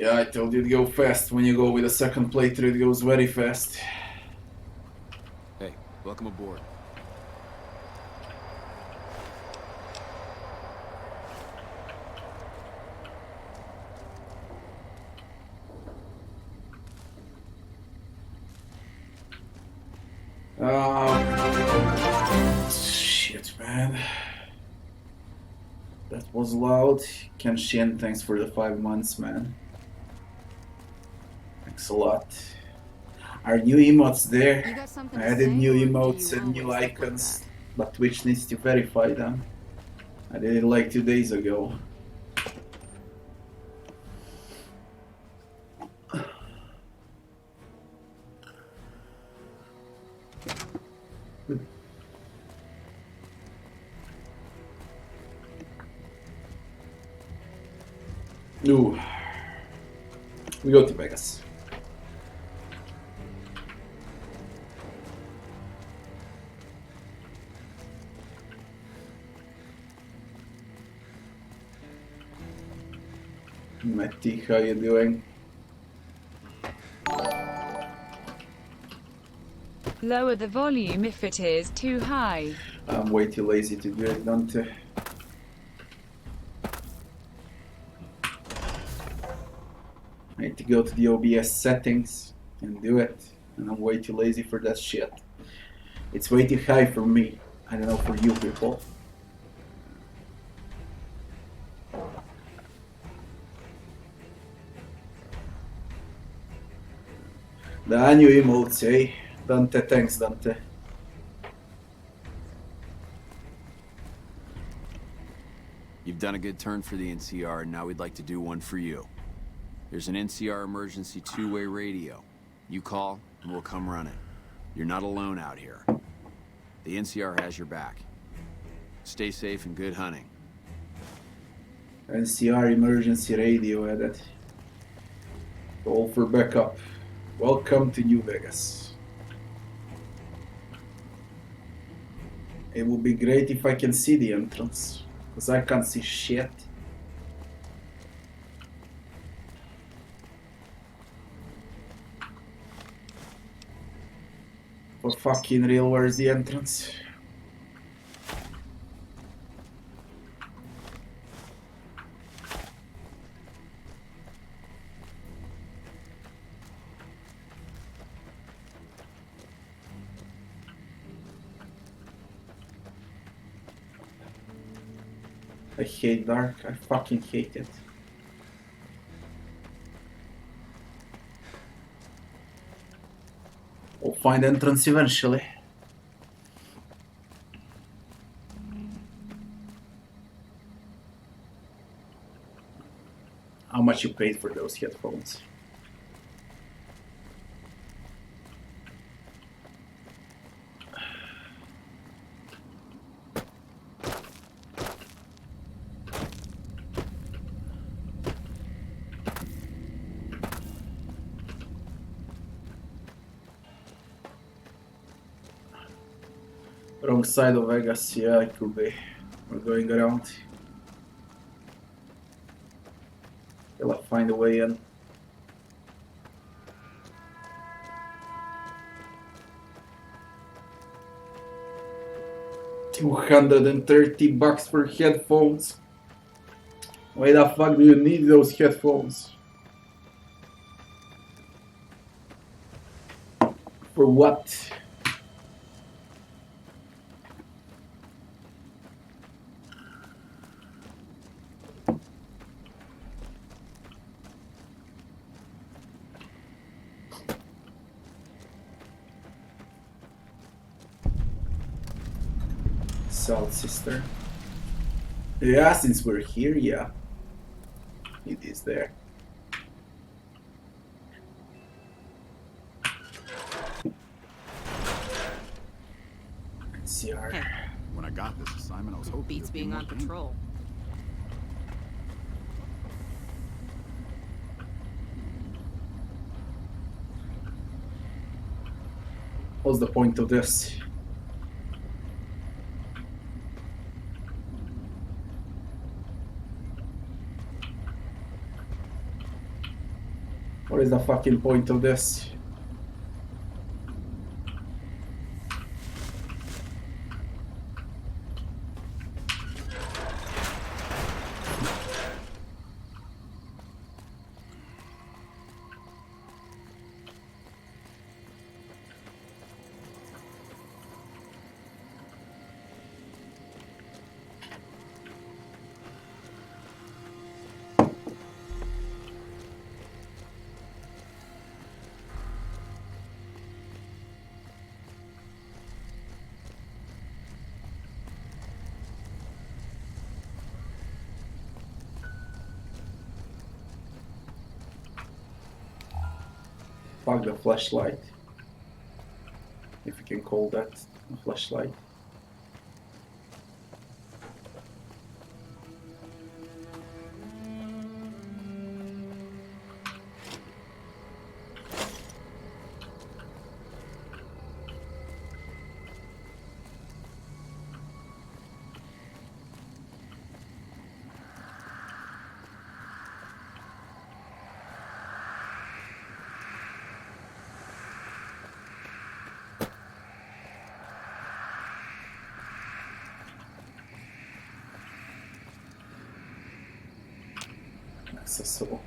Yeah, I told you it'd go fast. When you go with a second playthrough, it goes very fast. Hey, welcome aboard. Shit, man. That was loud. Kenshin, thanks for the 5 months, man. Thanks a lot. Are new emotes there? I added new emotes and new icons, but Twitch needs to verify them. I did it like 2 days ago. Ooh. We go to Vegas. Matty, how you doing? Lower the volume if it is too high. I'm way too lazy to do it, don't I? I need to go to the OBS settings and do it, and I'm way too lazy for that shit. It's way too high for me. I don't know for you people. The new emotes, eh? Dante, thanks Dante. You've done a good turn for the NCR, and now we'd like to do one for you. There's an NCR emergency two-way radio. You call, and we'll come run it. You're not alone out here. The NCR has your back. Stay safe and good hunting. NCR emergency radio added. Call for backup. Welcome to New Vegas. It would be great if I can see the entrance, because I can't see shit. For fucking real, where's the entrance? I hate dark, I fucking hate it. We'll find entrance eventually. How much you paid for those headphones? Wrong side of Vegas, yeah, it could be. We're going around. Till I find a way in. $230 for headphones. Why the fuck do you need those headphones? For what? South Sister. Yeah, since we're here, yeah. It is there. NCR. Hey. When I got this assignment, I was hoping Beats being on patrol. What's the point of this? What is the fucking point of this? Fuck the flashlight. If you can call that a flashlight. Accessible.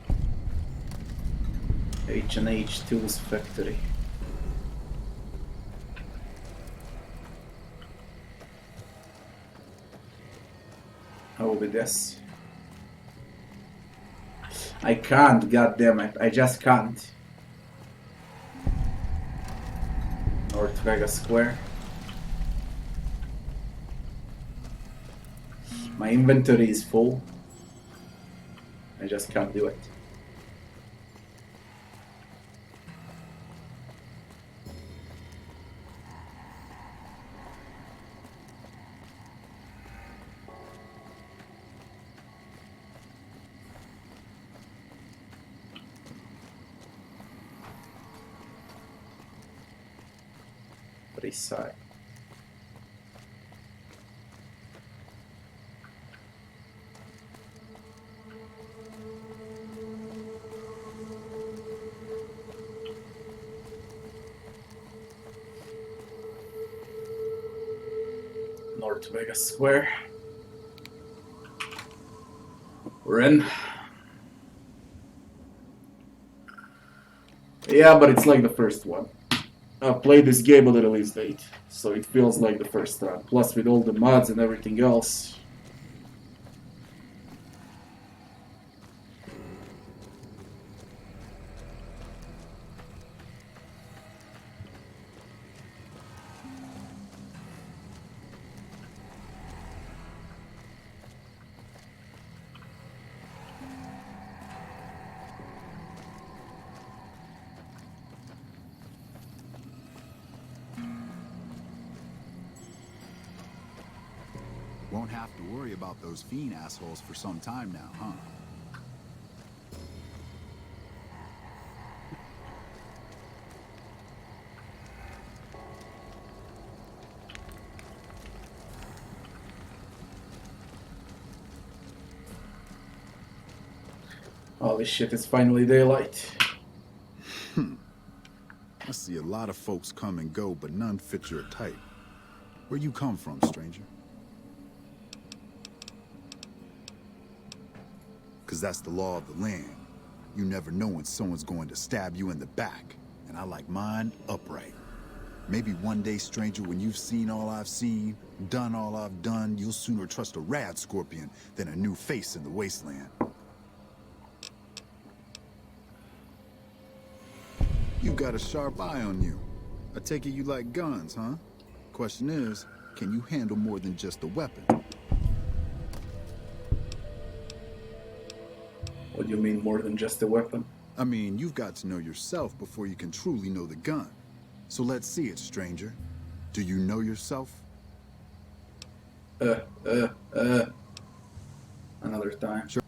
H&H Tools Factory. How with this? I can't, goddammit, I just can't. North Vegas Square. My inventory is full. I just can't do it. Side. North Vegas Square. We're in. Yeah, but it's like the first one. I've played this game on the release date, so it feels like the first run. Plus with all the mods and everything else. Won't have to worry about those fiend assholes for some time now, huh? Holy shit, it's finally daylight. I see a lot of folks come and go, but none fit your type. Where you come from, stranger? Because that's the law of the land. You never know when someone's going to stab you in the back. And I like mine upright. Maybe one day, stranger, when you've seen all I've seen, done all I've done, you'll sooner trust a rad scorpion than a new face in the wasteland. You got a sharp eye on you. I take it you like guns, huh? Question is, can you handle more than just a weapon? What do you mean more than just a weapon? I mean, you've got to know yourself before you can truly know the gun. So let's see it, stranger. Do you know yourself? Another time. Sure.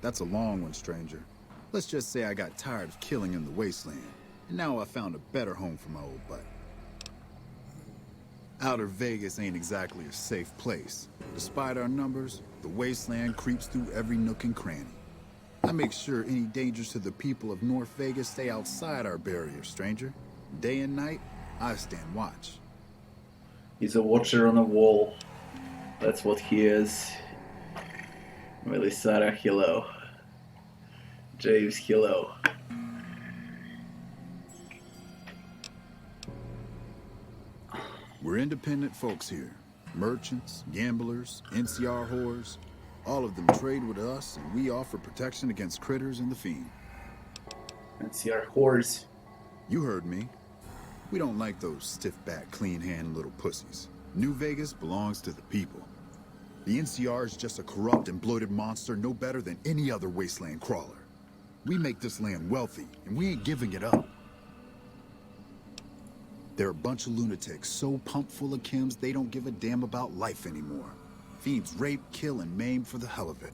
That's a long one, stranger. Let's just say I got tired of killing in the wasteland, and now I found a better home for my old butt. Outer Vegas ain't exactly a safe place. Despite our numbers, the Wasteland creeps through every nook and cranny. I make sure any dangers to the people of North Vegas stay outside our barrier, stranger. Day and night, I stand watch. He's a watcher on a wall. That's what he is. Melisara, hello. James, hello. We're independent folks here. Merchants, gamblers, NCR whores. All of them trade with us, and we offer protection against critters and the fiend. NCR whores. You heard me. We don't like those stiff-backed, clean-handed little pussies. New Vegas belongs to the people. The NCR is just a corrupt and bloated monster no better than any other wasteland crawler. We make this land wealthy, and we ain't giving it up. They're a bunch of lunatics so pumped full of chems they don't give a damn about life anymore. Fiends rape, kill, and maim for the hell of it.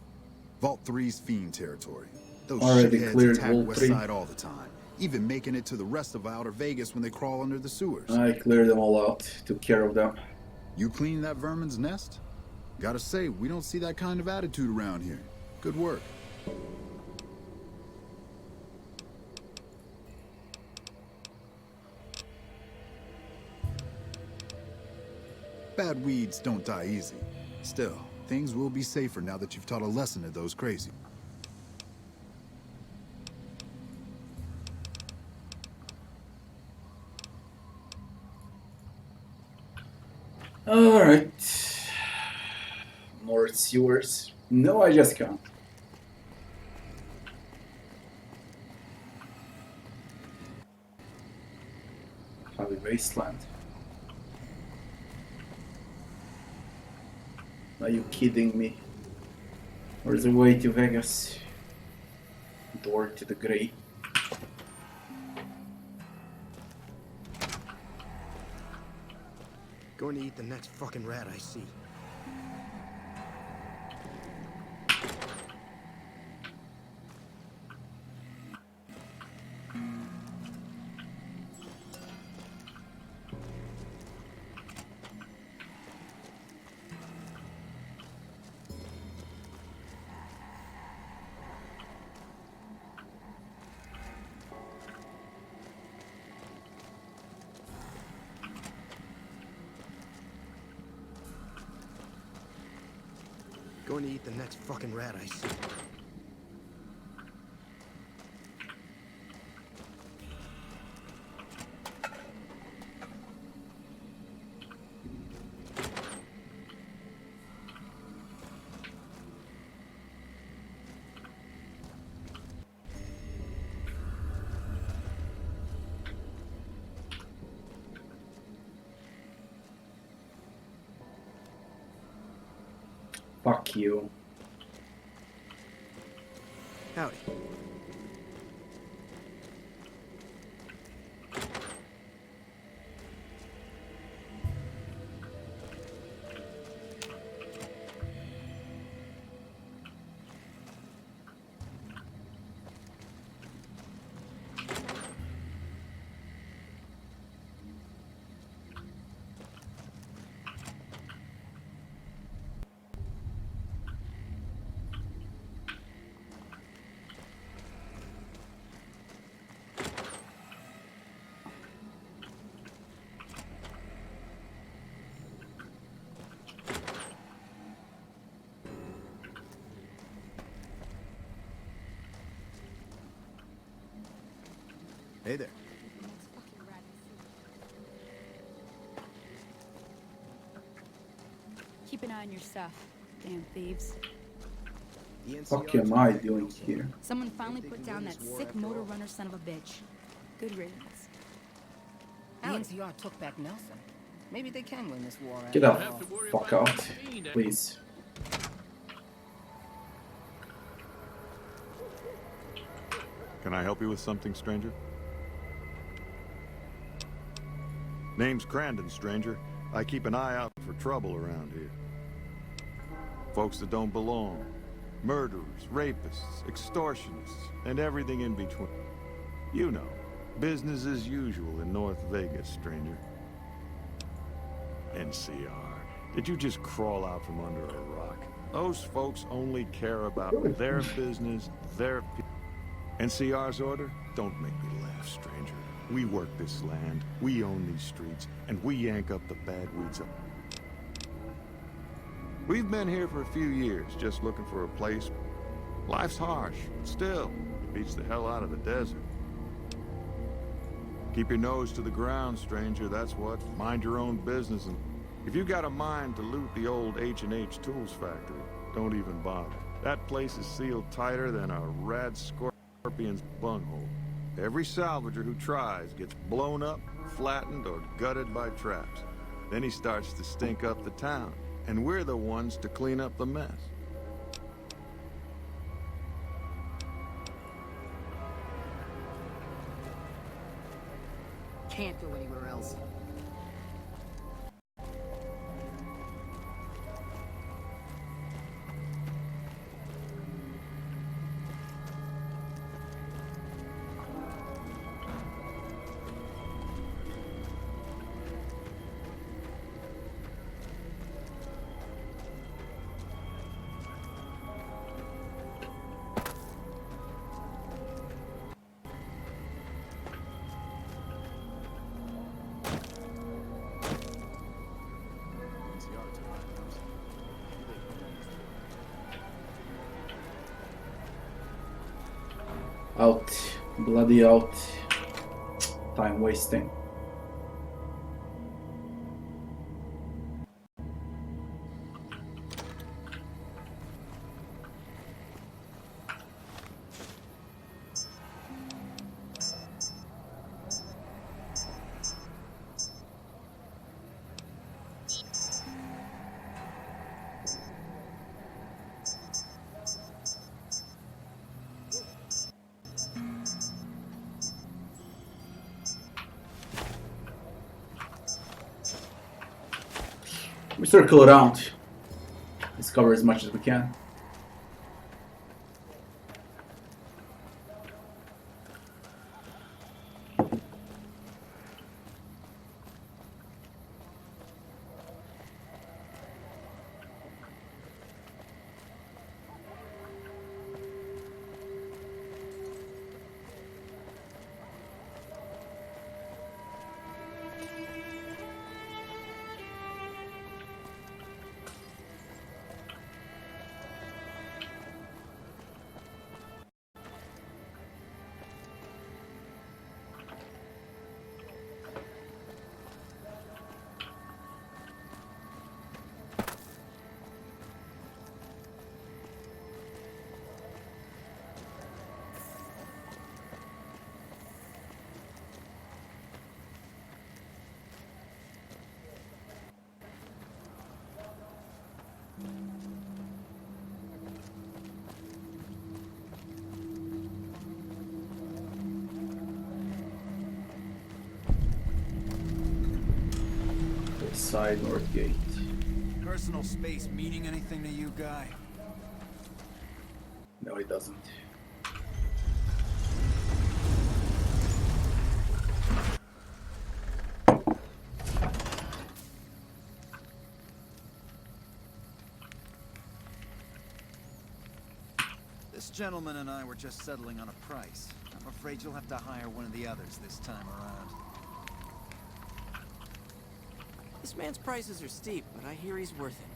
Vault 3's fiend territory. Those Already shitheads cleared attack Vault West 3. Side all the time, even making it to the rest of Outer Vegas when they crawl under the sewers. I cleared them all out, took care of them. You clean that vermin's nest? Gotta say, we don't see that kind of attitude around here. Good work. Bad weeds don't die easy. Still, things will be safer now that you've taught a lesson to those crazy. Alright. More sewers. No, I just can't. Mojave Wasteland. Are you kidding me? Where's the way to Vegas? Door to the grave. Going to eat the next fucking rat I see. Going to eat the next fucking rat I see. Fuck you. Howdy. Hey there. Keep an eye on your stuff, damn thieves. Fuck am I doing here? Someone finally put down that sick motor runner son of a bitch. Good riddance. The NCR took back Nelson. Maybe they can win this war. Get the fuck out, please. Can I help you with something, stranger? Name's Crandon, stranger. I keep an eye out for trouble around here. Folks that don't belong. Murderers, rapists, extortionists, and everything in between. You know, business as usual in North Vegas, stranger. NCR. Did you just crawl out from under a rock? Those folks only care about their business, their people. NCR's order? Don't make me laugh, stranger. We work this land, we own these streets, and we yank up the bad weeds up. We've been here for a few years, just looking for a place. Life's harsh, but still, it beats the hell out of the desert. Keep your nose to the ground, stranger, that's what. Mind your own business, and if you got a mind to loot the old H&H Tools factory, don't even bother. That place is sealed tighter than a rad scorpion's bunghole. Every salvager who tries gets blown up, flattened, or gutted by traps. Then he starts to stink up the town, and we're the ones to clean up the mess. Can't go anywhere else. Out. Bloody out. Time wasting. We circle around, discover as much as we can. Side north gate. Personal space meaning anything to you, guy? No, it doesn't. This gentleman and I were just settling on a price. I'm afraid you'll have to hire one of the others this time around. This man's prices are steep, but I hear he's worth it.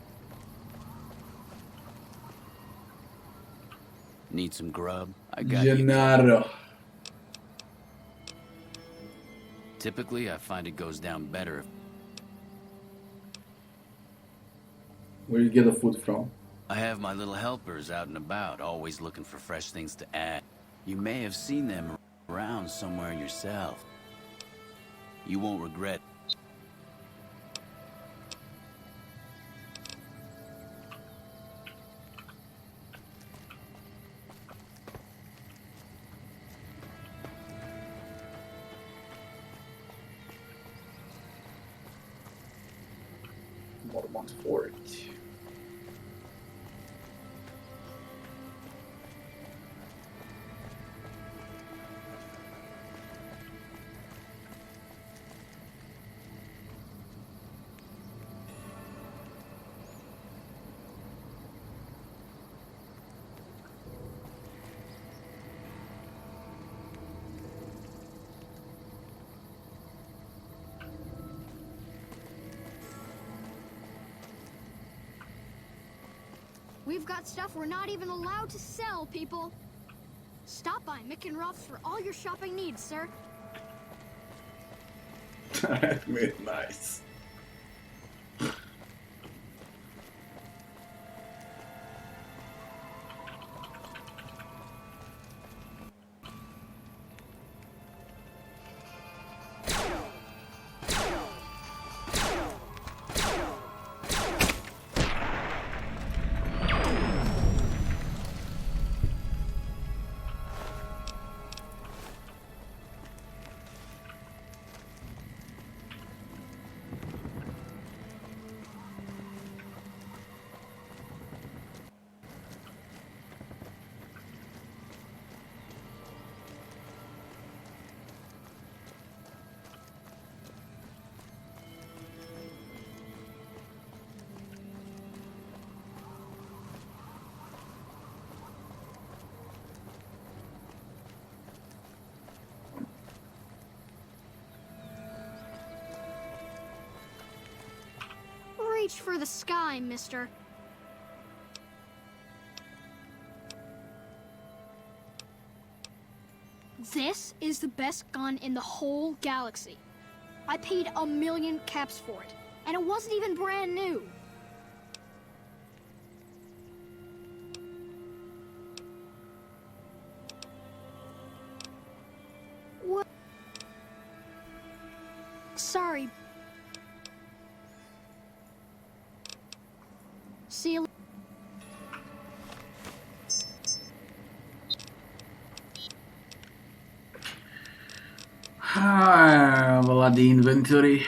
Need some grub? I got you. Gennaro. Typically, I find it goes down better if Where do you get the food from? I have my little helpers out and about, always looking for fresh things to add. You may have seen them around somewhere yourself. You won't regret. Mormont Fort. We've got stuff we're not even allowed to sell, people. Stop by Mick and Ruff's for all your shopping needs, sir. Nice. Reach for the sky, mister. This is the best gun in the whole galaxy. I paid 1,000,000 caps for it, and it wasn't even brand new. What? Sorry. See you. Bloody inventory.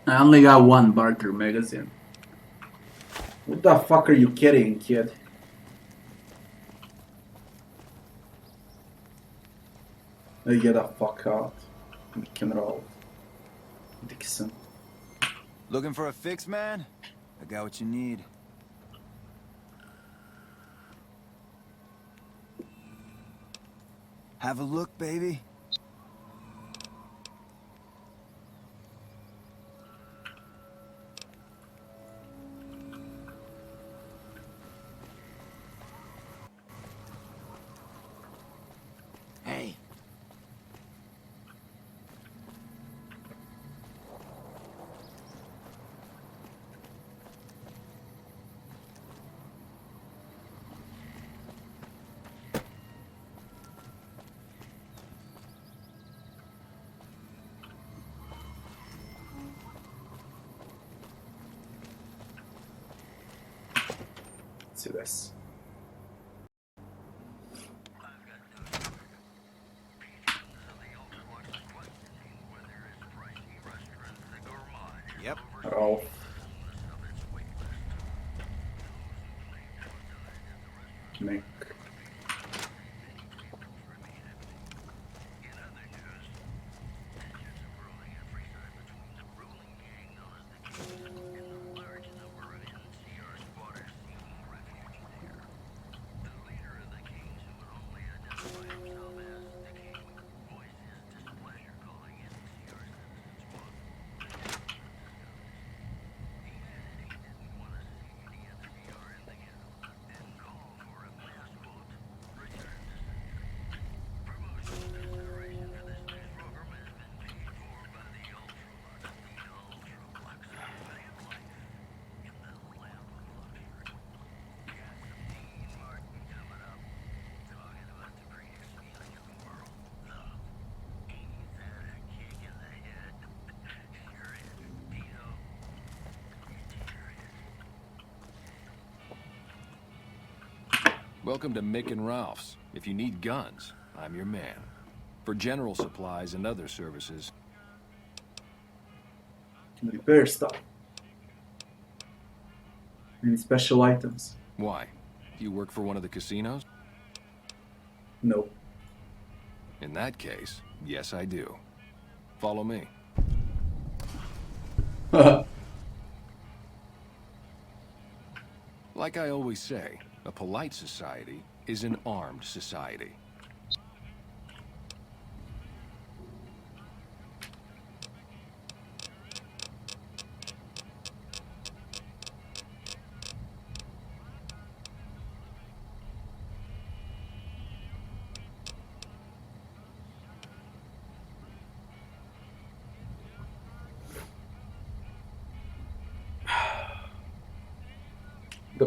I only got one barter magazine. What the fuck are you kidding, kid? You get the fuck out. We can roll. Dixon. Looking for a fix, man? I got what you need. Have a look, baby. Hey. To this. Yep. Oh. Nick. Welcome to Mick and Ralph's. If you need guns, I'm your man. For general supplies and other services. Can repair stuff. Any special items? Why? Do you work for one of the casinos? No. In that case, yes I do. Follow me. Like I always say, a polite society is an armed society.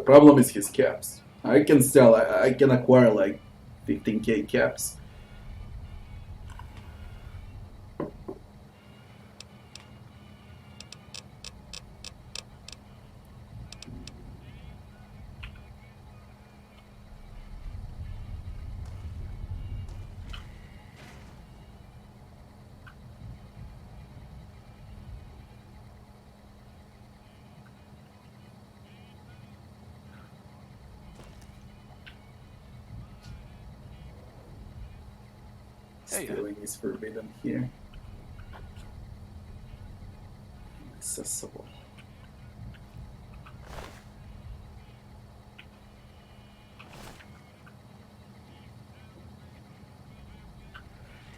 Problem is his caps. I can sell, I can acquire like 15k caps. Stealing is forbidden here. Accessible.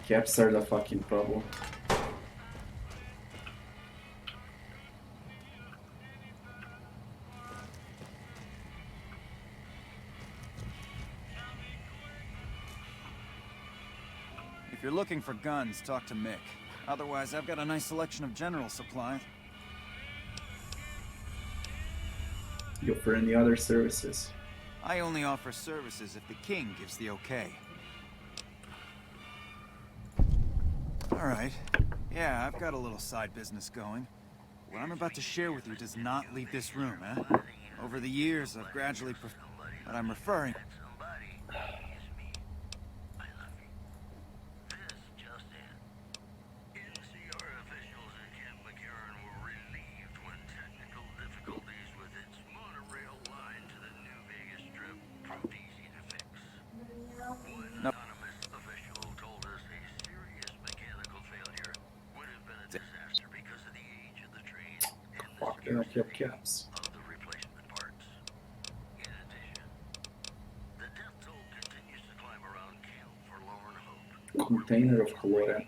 Caps are the fucking problem. If you're looking for guns, talk to Mick. Otherwise, I've got a nice selection of general supplies. You offer any other services? I only offer services if the king gives the okay. Alright. Yeah, I've got a little side business going. What I'm about to share with you does not leave this room, eh? Over the years, I've gradually but I'm referring... Fuck, I don't have caps. Container of Flora,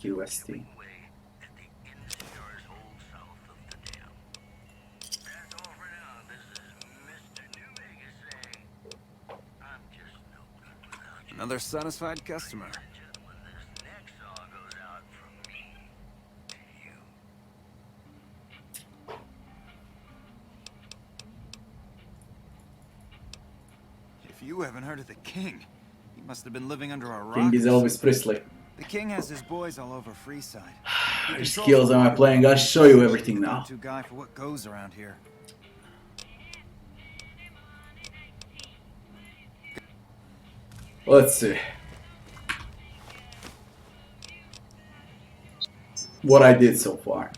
QST. Another satisfied customer. If you haven't heard of the king, he must have been living under a rock. King is Elvis Presley. The king has his boys all over Freeside. Which skills am I playing? I'll show you everything now. Go-to guy for what goes around here. Let's see. What I did so far.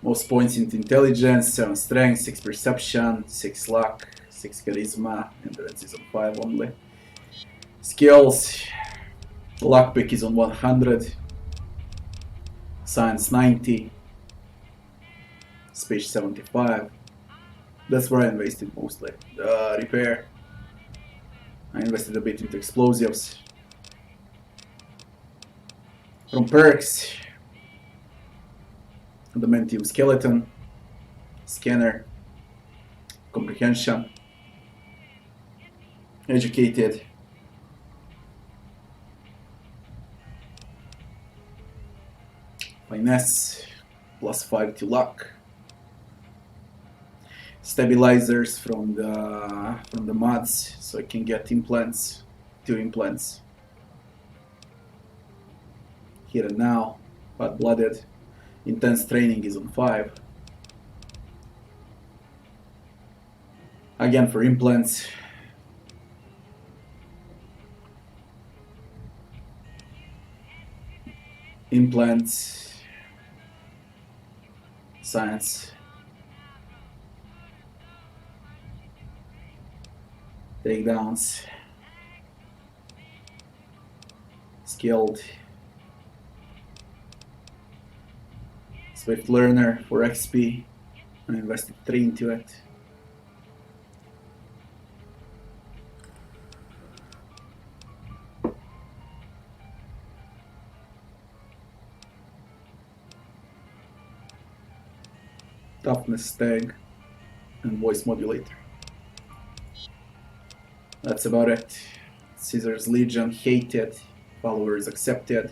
Most points in intelligence, 7 strength, 6 perception, 6 luck, 6 charisma, endurance is on 5 only. Skills, lockpick is on 100, science 90, speech 75. That's where I invested mostly. Repair, I invested a bit into explosives. From perks, adamantium skeleton, scanner, comprehension, educated, finesse, +5 to luck, stabilizers from the mods, so I can get implants, 2 implants. Here and now, hot-blooded, intense training is on 5. Again for implants. Implants, science, takedowns, skilled, Swift Learner for XP. I invested 3 into it. Toughness tag and voice modulator. That's about it. Caesar's Legion hated, followers accepted,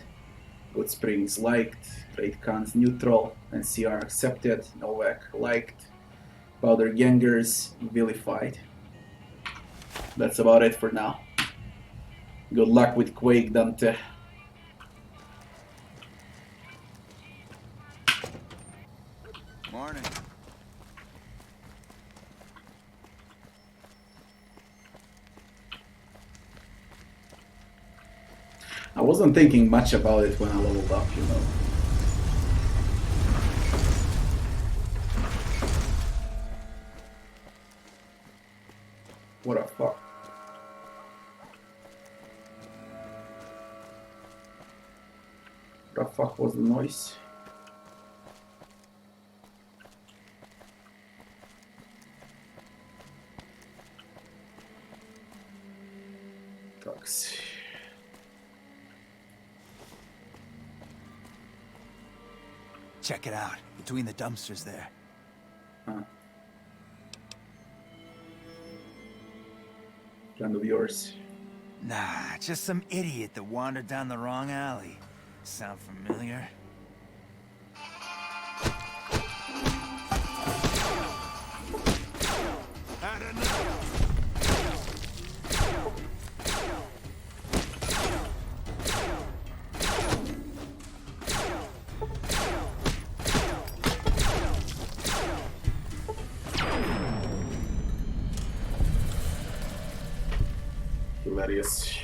Good Springs liked, Trade Cons neutral, NCR accepted, NVAC liked, Powder gangers vilified. That's about it for now. Good luck with Quake, Dante. Morning. I wasn't thinking much about it when I leveled up, you know. What the fuck? What the fuck was the noise? Drugs. Check it out. Between the dumpsters there. Huh. Friend of yours. Nah, just some idiot that wandered down the wrong alley. Sound familiar? Hilarious.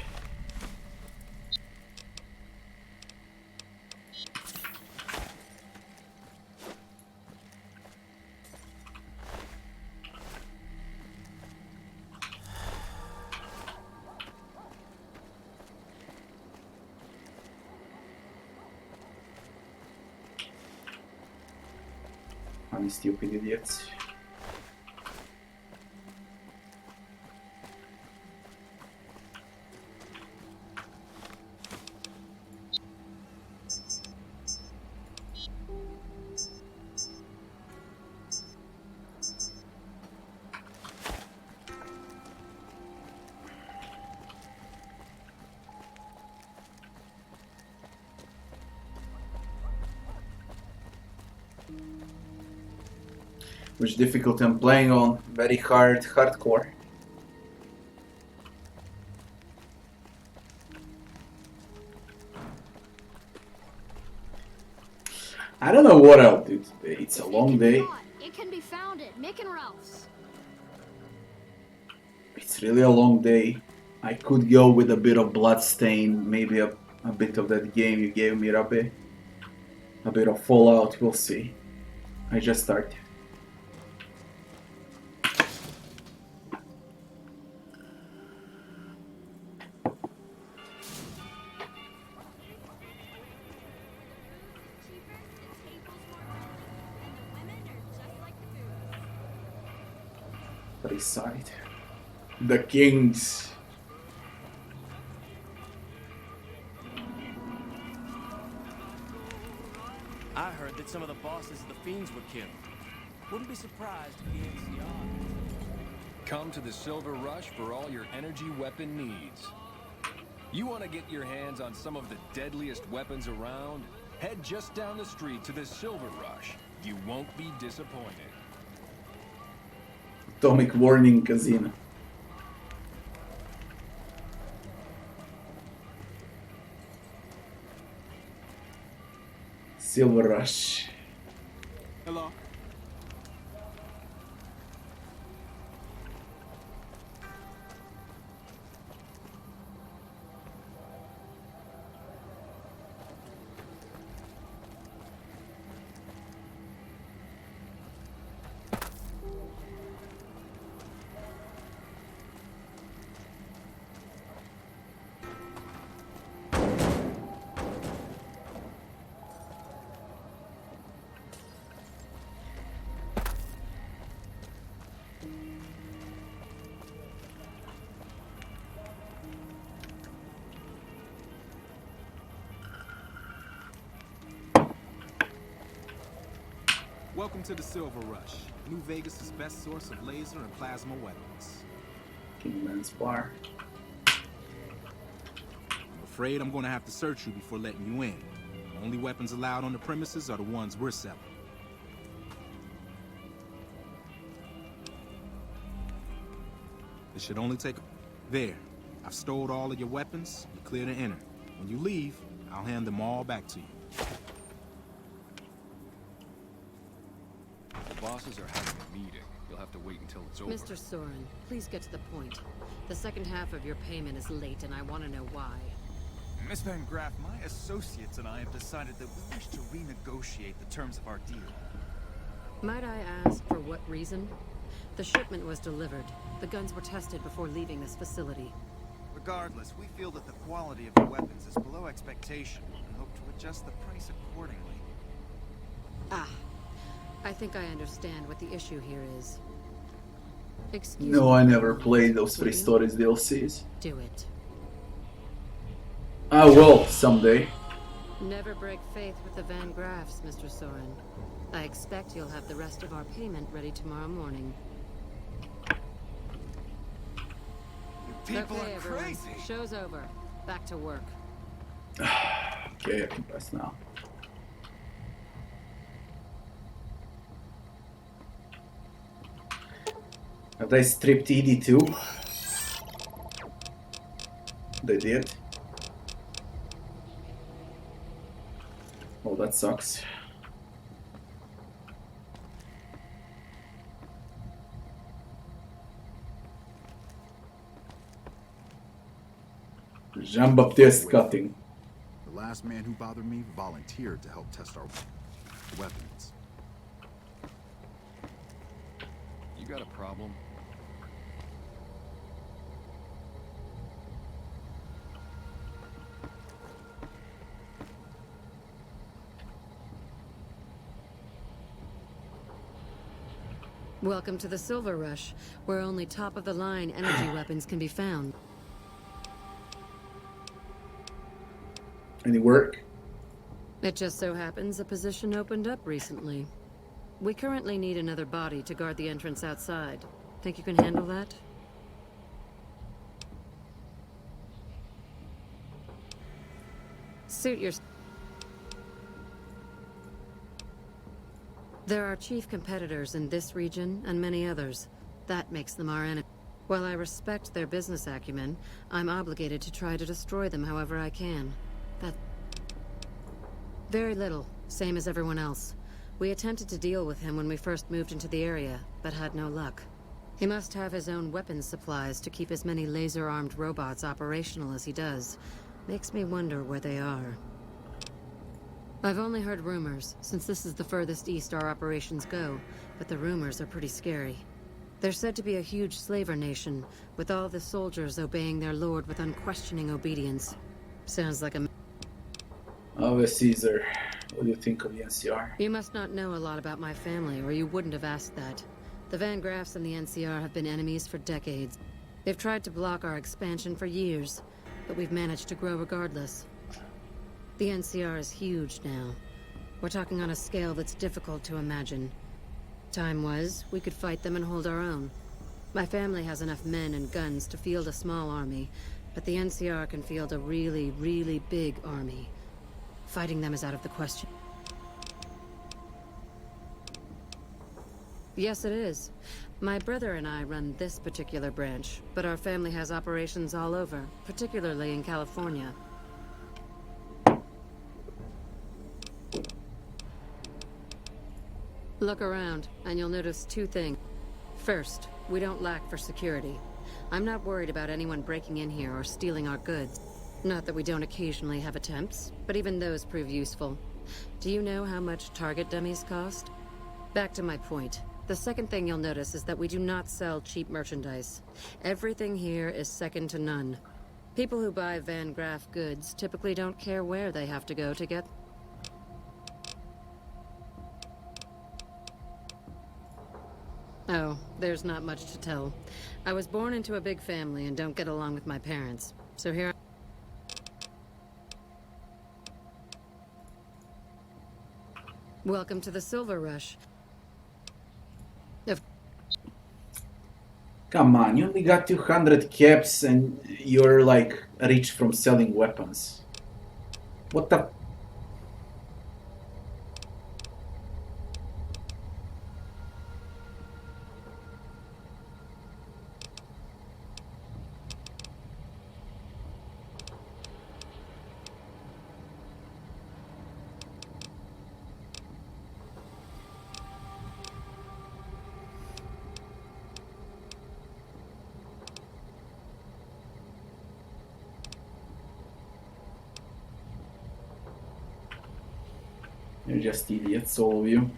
Funny stupid idiots. Which difficulty I'm playing on? Very hard, hardcore. I don't know what I'll do today. It's a long day. It can be found at Mick and Ralph's. It's really a long day. I could go with a bit of Bloodstain, maybe a bit of that game you gave me, Rabbi. A bit of Fallout, we'll see. I just started. Side. The Kings. I heard that some of the bosses of the Fiends were killed. Wouldn't be surprised if the NCR... Come to the Silver Rush for all your energy weapon needs. You want to get your hands on some of the deadliest weapons around? Head just down the street to the Silver Rush. You won't be disappointed. Atomic Warning Casino. Silver Rush. Hello. Welcome to the Silver Rush, New Vegas' best source of laser and plasma weapons. Kingman's Bar. I'm afraid I'm gonna have to search you before letting you in. The only weapons allowed on the premises are the ones we're selling. It should only take... There. I've stowed all of your weapons. You're clear to enter. When you leave, I'll hand them all back to you. The bosses are having a meeting. You'll have to wait until it's over. Mr. Soren, please get to the point. The second half of your payment is late, and I want to know why. Miss Van Graff, my associates and I have decided that we wish to renegotiate the terms of our deal. Might I ask for what reason? The shipment was delivered. The guns were tested before leaving this facility. Regardless, we feel that the quality of the weapons is below expectation and hope to adjust the price accordingly. Ah, I think I understand what the issue here is. Excuse No, me. I never played those Free Stories DLCs. Do it. I will, someday. Never break faith with the Van Graffs, Mr. Soren. I expect you'll have the rest of our payment ready tomorrow morning. People okay, are everyone. crazy. Show's over. Back to work. Okay, I can press now. Have they stripped ED2? They did. Oh, that sucks. Jean-Baptiste cutting. The last man who bothered me volunteered to help test our weapons. You got a problem? Welcome to the Silver Rush, where only top-of-the-line energy weapons can be found. Any work? It just so happens a position opened up recently. We currently need another body to guard the entrance outside. Think you can handle that? Suit your... There are chief competitors in this region and many others. That makes them our enemy. While I respect their business acumen, I'm obligated to try to destroy them however I can. That... Very little, same as everyone else. We attempted to deal with him when we first moved into the area, but had no luck. He must have his own weapons supplies to keep as many laser-armed robots operational as he does. Makes me wonder where they are. I've only heard rumors, since this is the furthest east our operations go, but the rumors are pretty scary. They're said to be a huge slaver nation, with all the soldiers obeying their lord with unquestioning obedience. Sounds like a... Oh, Caesar. What do you think of the NCR? You must not know a lot about my family, or you wouldn't have asked that. The Van Graffs and the NCR have been enemies for decades. They've tried to block our expansion for years, but we've managed to grow regardless. The NCR is huge now. We're talking on a scale that's difficult to imagine. Time was, we could fight them and hold our own. My family has enough men and guns to field a small army, but the NCR can field a really, really big army. Fighting them is out of the question. Yes, it is. My brother and I run this particular branch, but our family has operations all over, particularly in California. Look around, and you'll notice two things. First, we don't lack for security. I'm not worried about anyone breaking in here or stealing our goods. Not that we don't occasionally have attempts, but even those prove useful. Do you know how much target dummies cost? Back to my point. The second thing you'll notice is that we do not sell cheap merchandise. Everything here is second to none. People who buy Van Graff goods typically don't care where they have to go to get... Oh, there's not much to tell. I was born into a big family and don't get along with my parents. So here... Welcome to the Silver Rush. Come on, you only got 200 caps and you're like rich from selling weapons. What the... You're just idiots, all of you.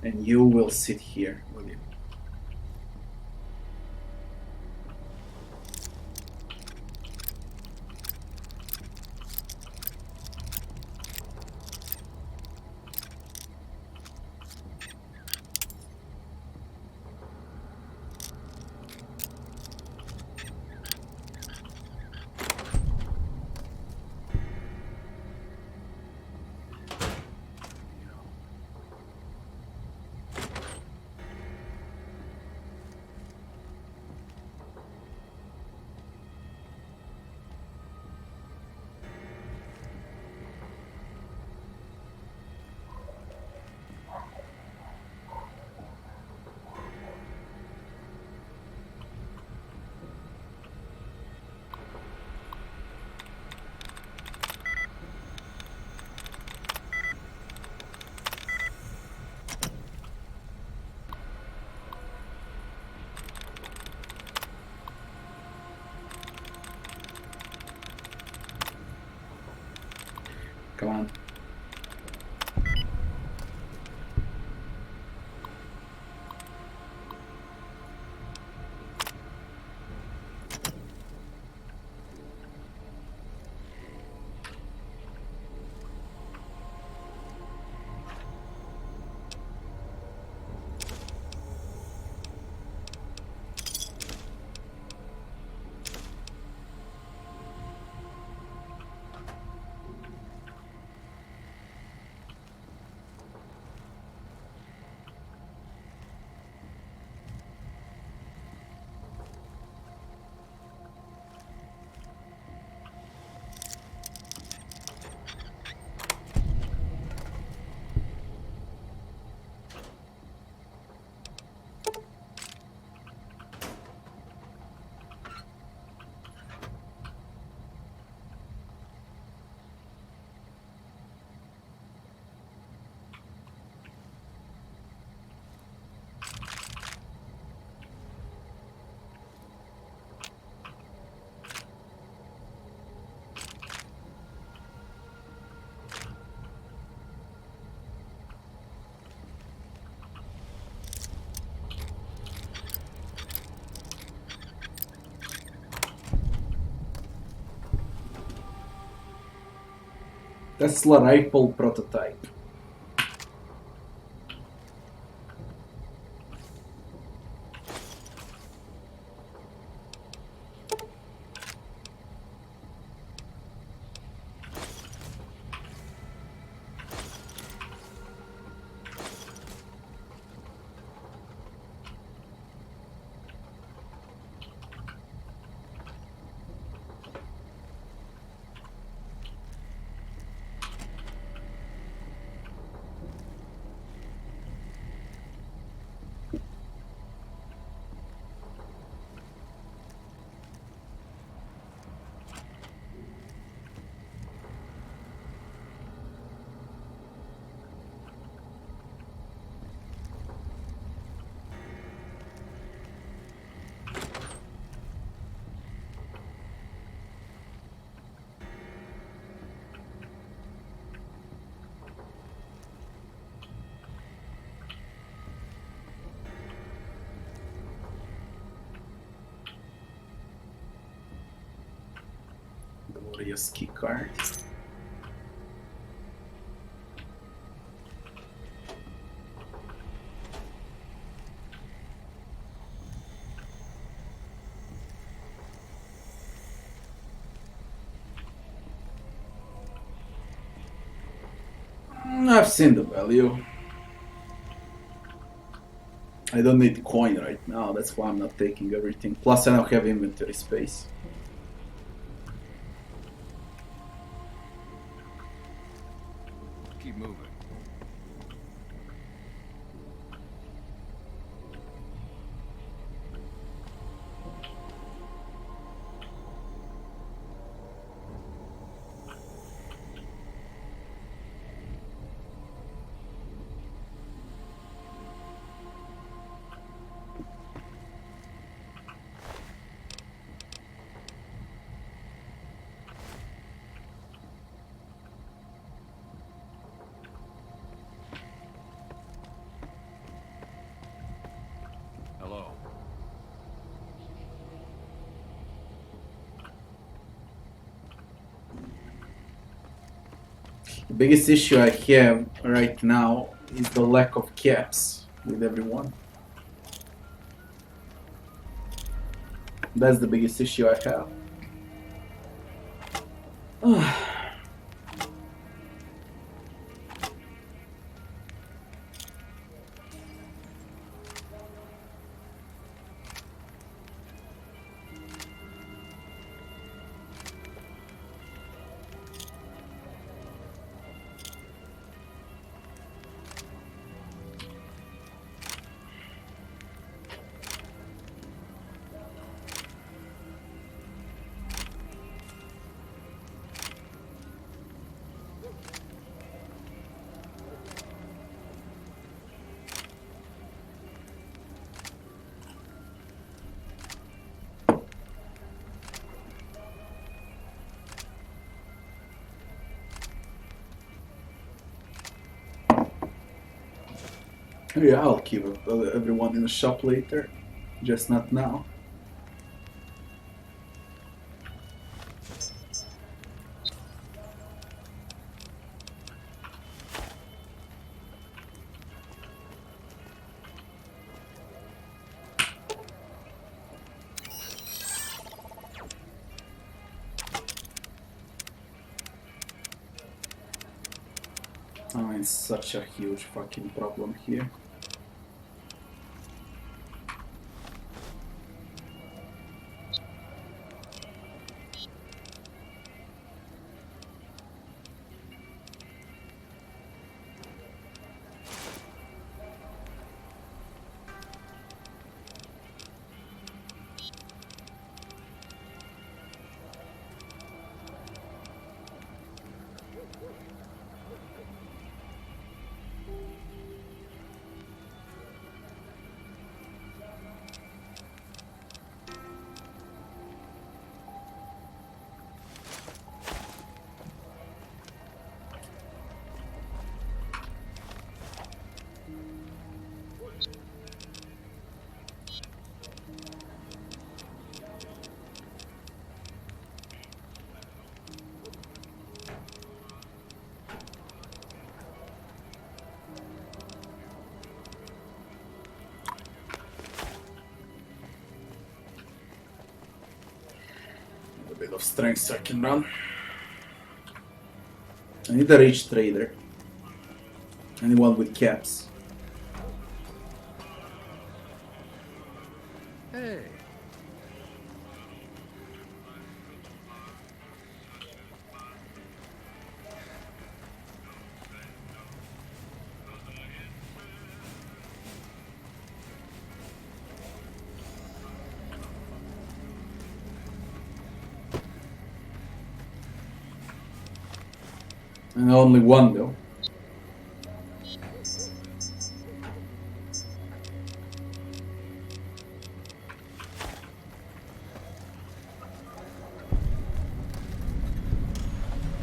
And you will sit here, will you? Come on. Tesla rifle prototype. Glorious key card. I've seen the value. I don't need coin right now, that's why I'm not taking everything. Plus I don't have inventory space. Keep moving. The biggest issue I have right now is the lack of caps with everyone. That's the biggest issue I have. Yeah, I'll keep everyone in the shop later, just not now. Oh, it's such a huge fucking problem here. A bit of strength so I can run. I need a rich trader. Anyone with caps. Hey. And only one though.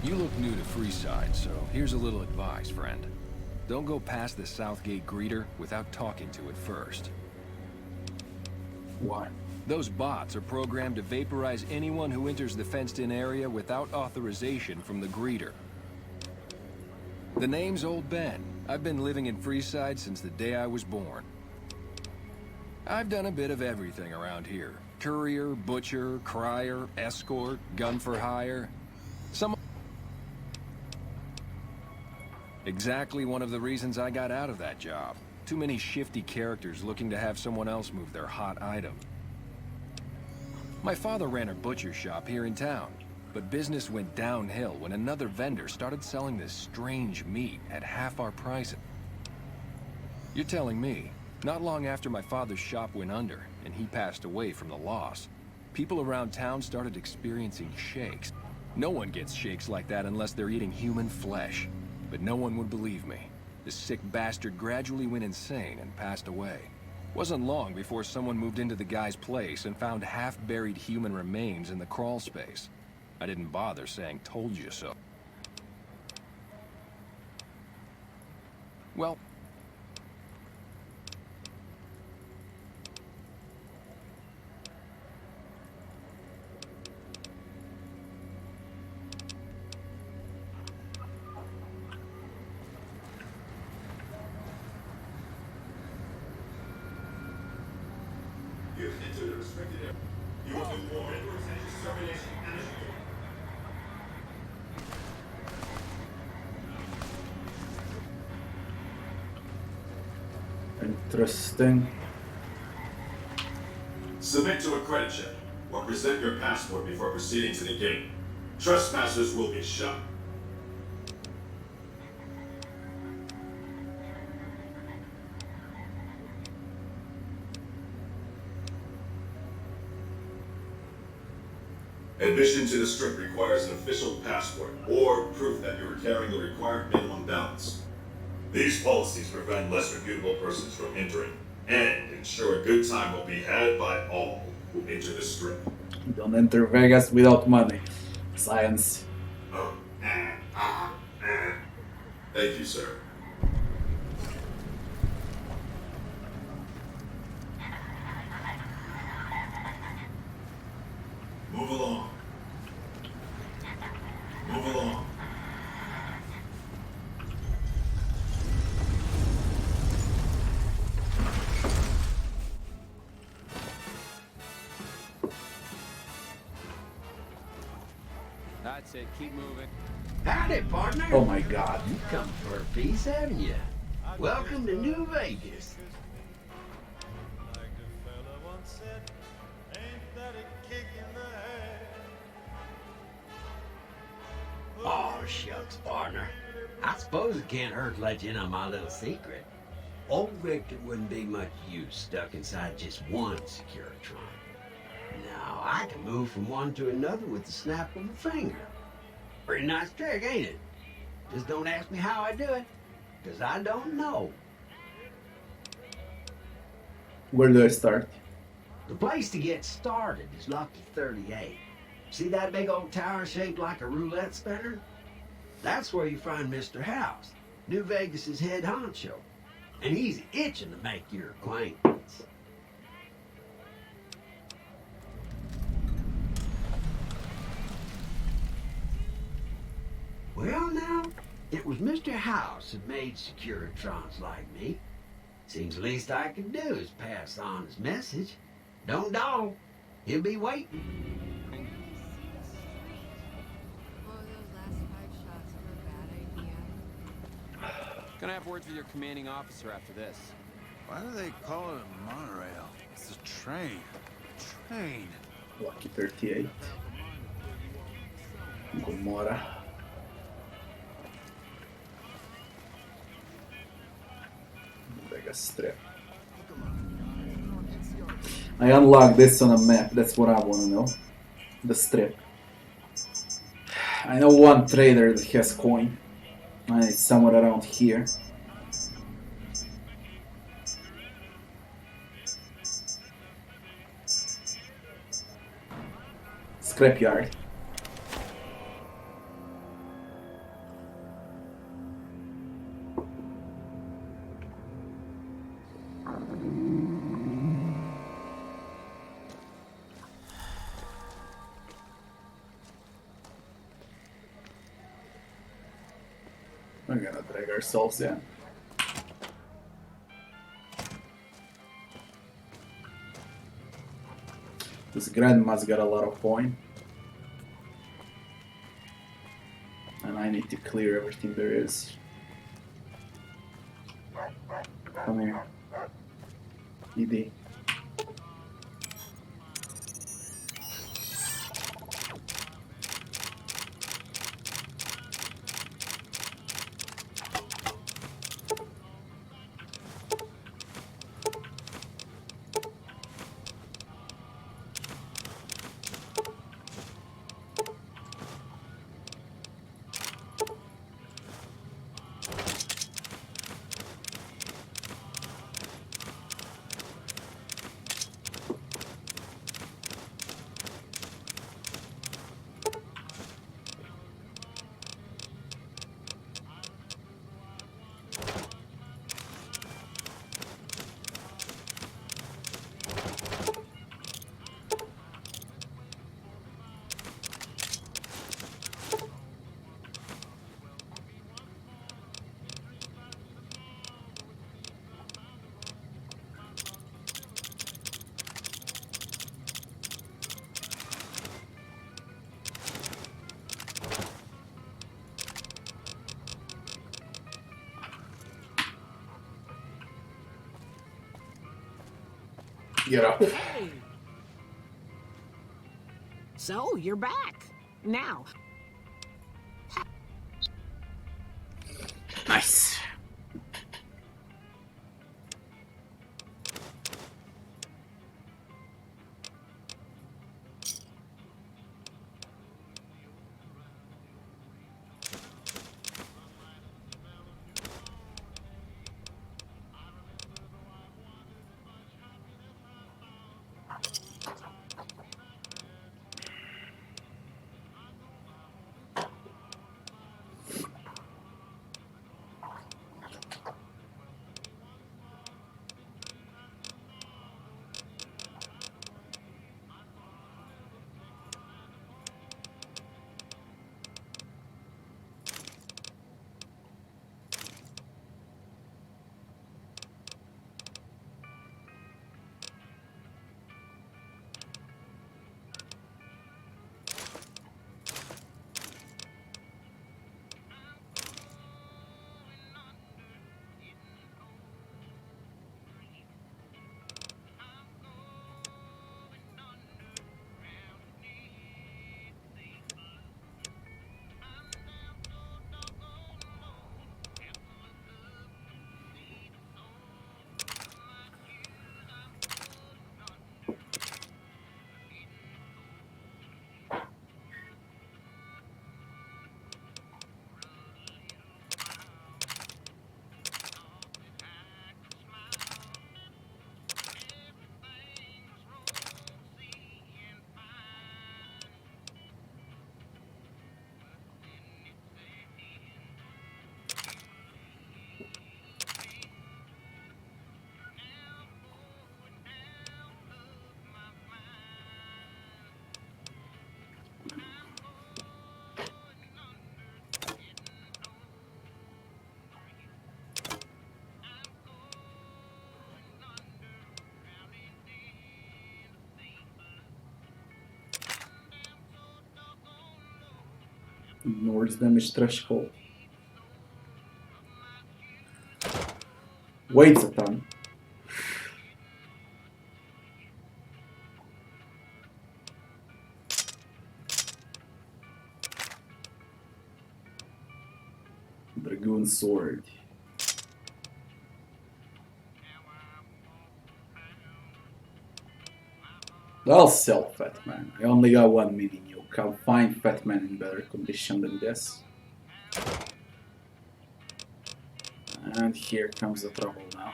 You look new to Freeside, so here's a little advice, friend. Don't go past the Southgate greeter without talking to it first. Why? Those bots are programmed to vaporize anyone who enters the fenced-in area without authorization from the greeter. The name's Old Ben. I've been living in Freeside since the day I was born. I've done a bit of everything around here. Courier, butcher, crier, escort, gun for hire. Exactly one of the reasons I got out of that job. Too many shifty characters looking to have someone else move their hot item. My father ran a butcher shop here in town, but business went downhill when another vendor started selling this strange meat at half our price. You're telling me, not long after my father's shop went under and he passed away from the loss, people around town started experiencing shakes. No one gets shakes like that unless they're eating human flesh. But no one would believe me. The sick bastard gradually went insane and passed away. Wasn't long before someone moved into the guy's place and found half-buried human remains in the crawl space. I didn't bother saying "told you so." Well, Interesting. Submit to a credit check or present your passport before proceeding to the gate. Trespassers will be shot. Admission to the strip requires an official passport or proof that you are carrying the required minimum balance. These policies prevent less reputable persons from entering and ensure a good time will be had by all who enter the strip. Don't enter Vegas without money. Science. Thank you, sir. Move along. Move along. That's it. Keep moving. Howdy, partner. Oh my god. You come for a piece, haven't you? Welcome to New Vegas. Oh, shucks, partner. I suppose it can't hurt to let you in on my little secret. Old Victor wouldn't be much use stuck inside just one Securitron. Now, I can move from one to another with the snap of a finger. Pretty nice trick, ain't it? Just don't ask me how I do it, because I don't know. Where do I start? The place to get started is Lucky 38. See that big old tower shaped like a roulette spinner? That's where you find Mr. House, New Vegas's head honcho. And he's itching to make your acquaintance. Well now, it was Mr. House that made Securitrons like me. Seems the least I can do is pass on his message. Don't dawdle. He'll be waiting. Gonna have words with your commanding officer after this. Why do they call it a monorail? It's a train. Train. Lucky 38. Gomorrah. Vegas Strip. I unlocked this on a map, that's what I want to know. The strip. I know one trader that has coin. And it's somewhere around here. Scrapyard. We're gonna drag ourselves in. This grandma's got a lot of coin. And I need to clear everything there is. Come here. ED. Get up. Hey. So, you're back. Now. Nice. Ignores damage threshold. Waits a ton. Dragoon sword. I'll sell Fat Man. I only got one mini nuke. I'll find Fat Man in better condition than this. And here comes the trouble now.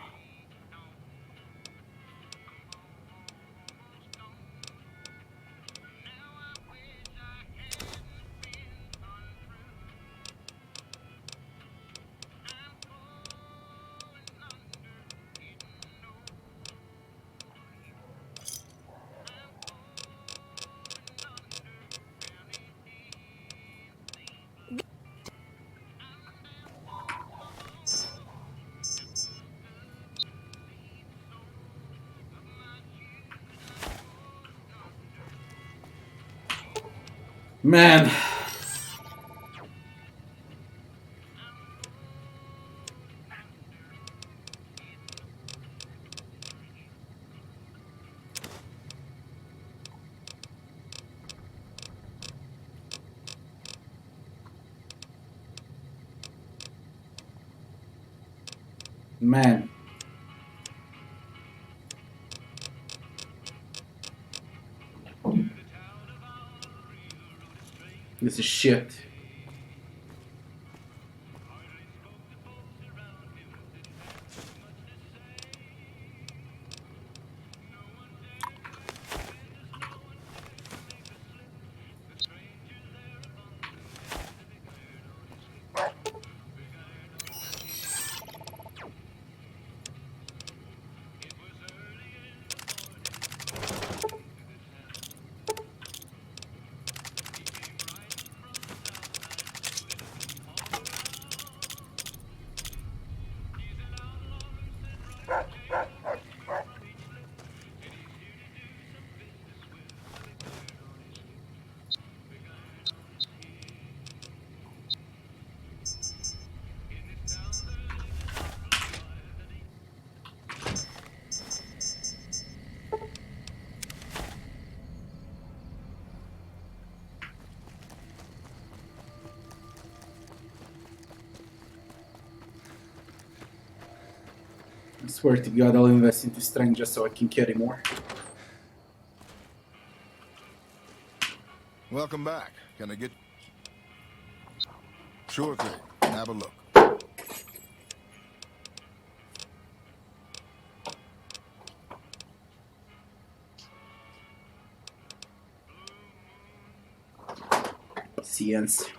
Man. Man. This is shit. I swear to God, I'll invest into strength just so I can carry more. Welcome back. Can I get... Sure thing. Have a look. Science.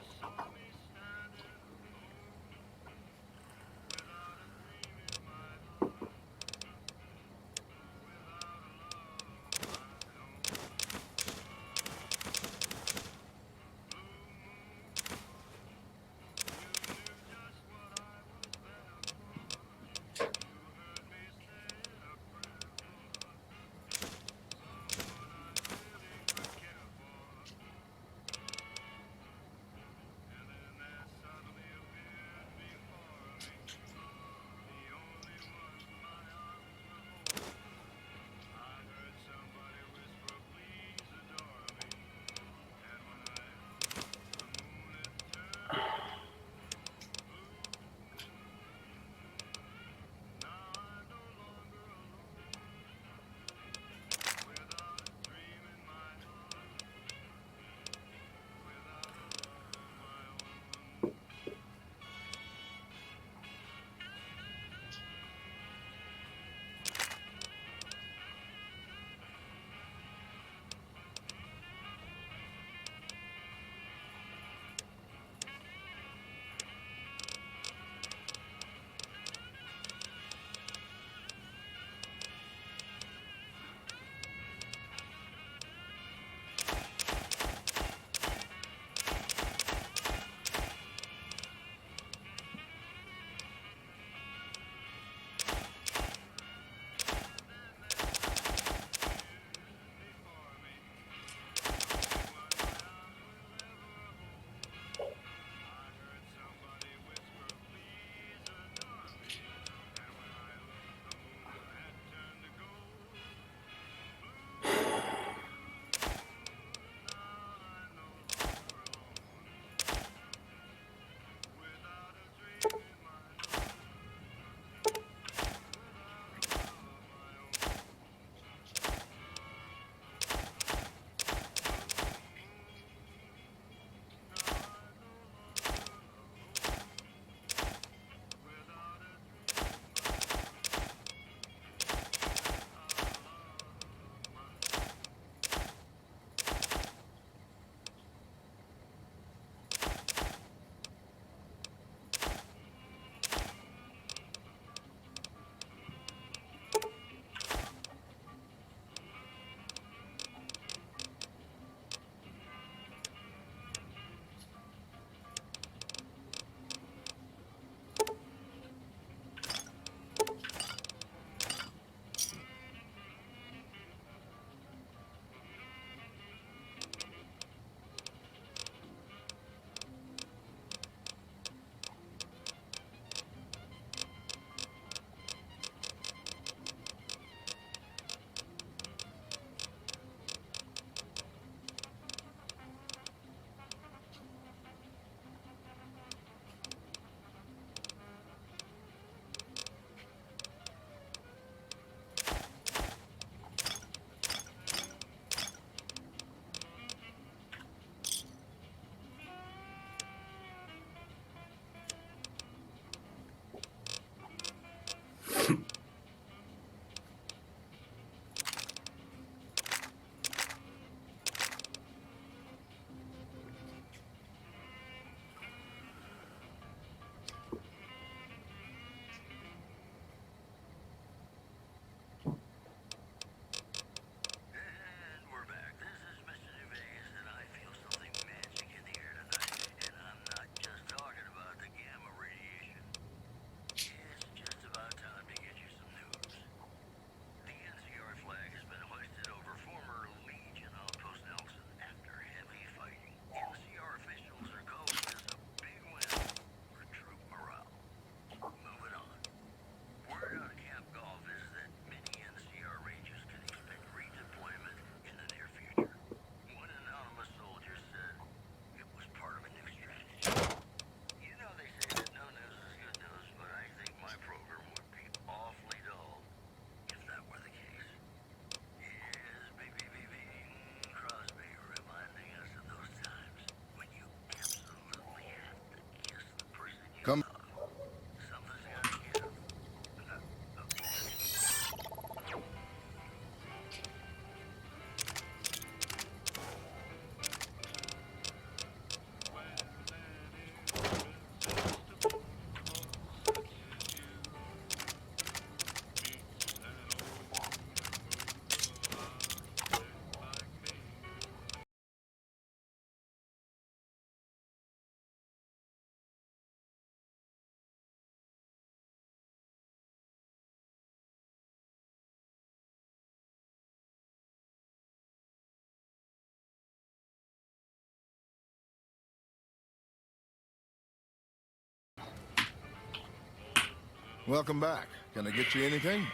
Welcome back. Can I get you anything?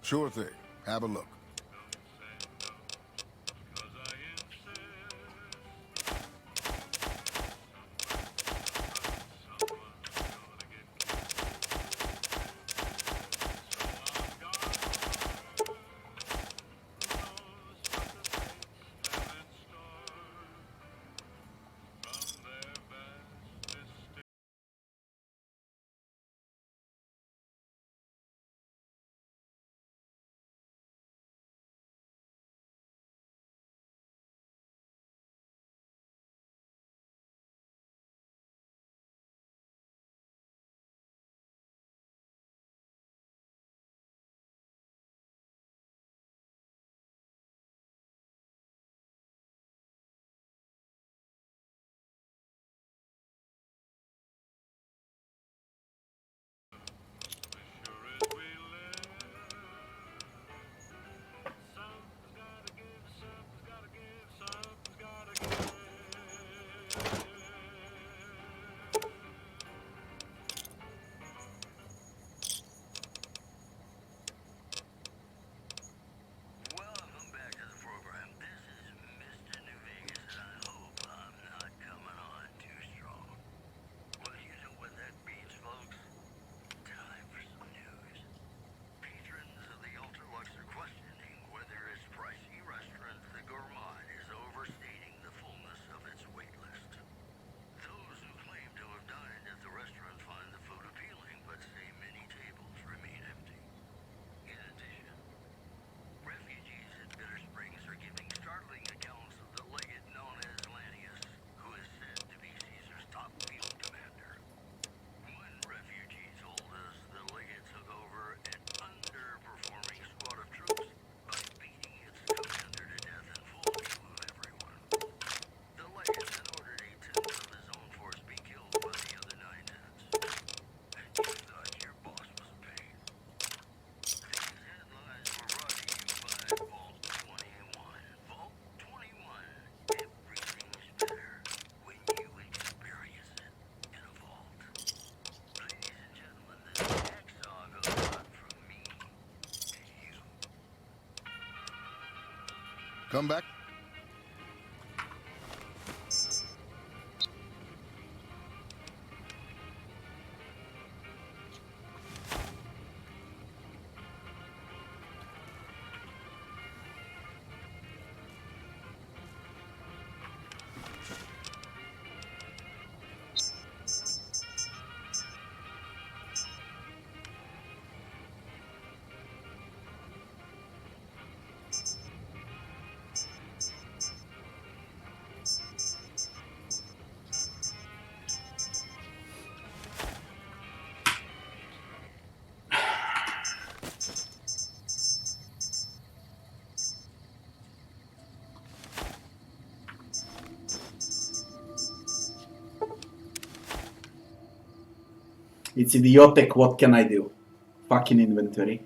Sure thing. Have a look. Come back. It's idiotic, what can I do? Fucking inventory.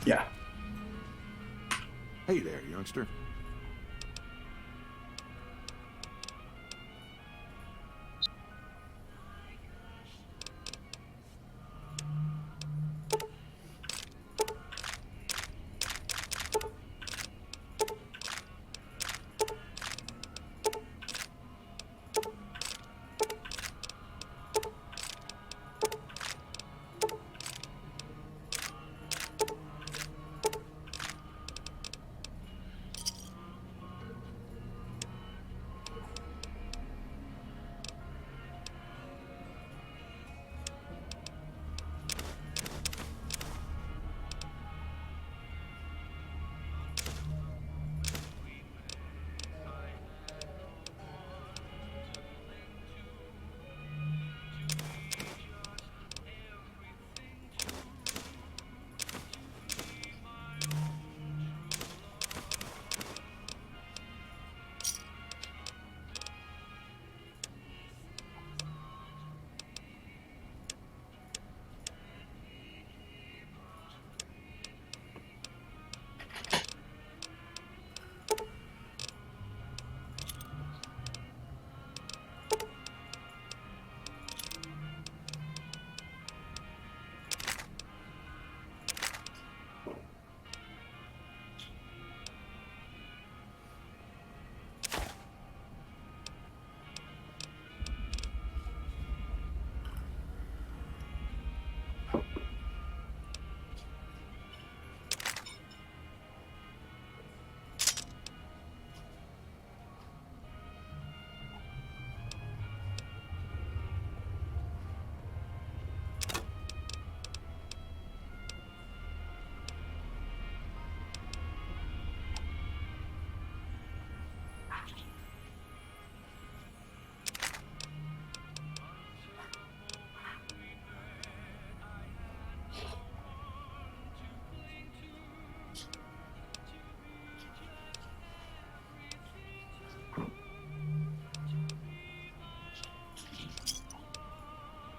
Yeah. Hey there, youngster.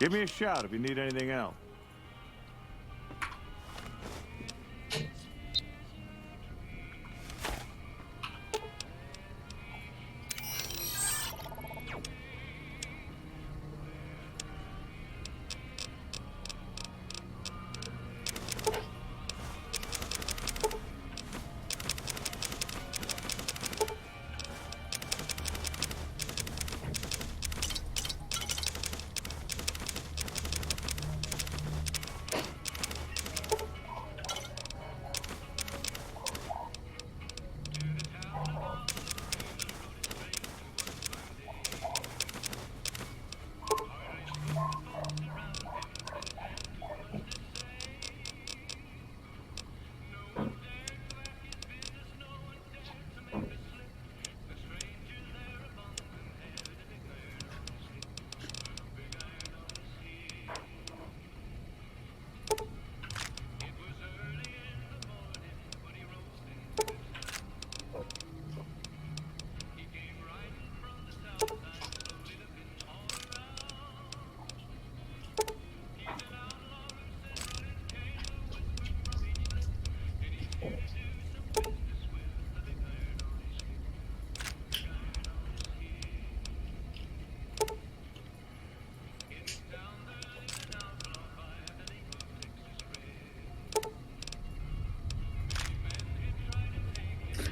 Give me a shout if you need anything else.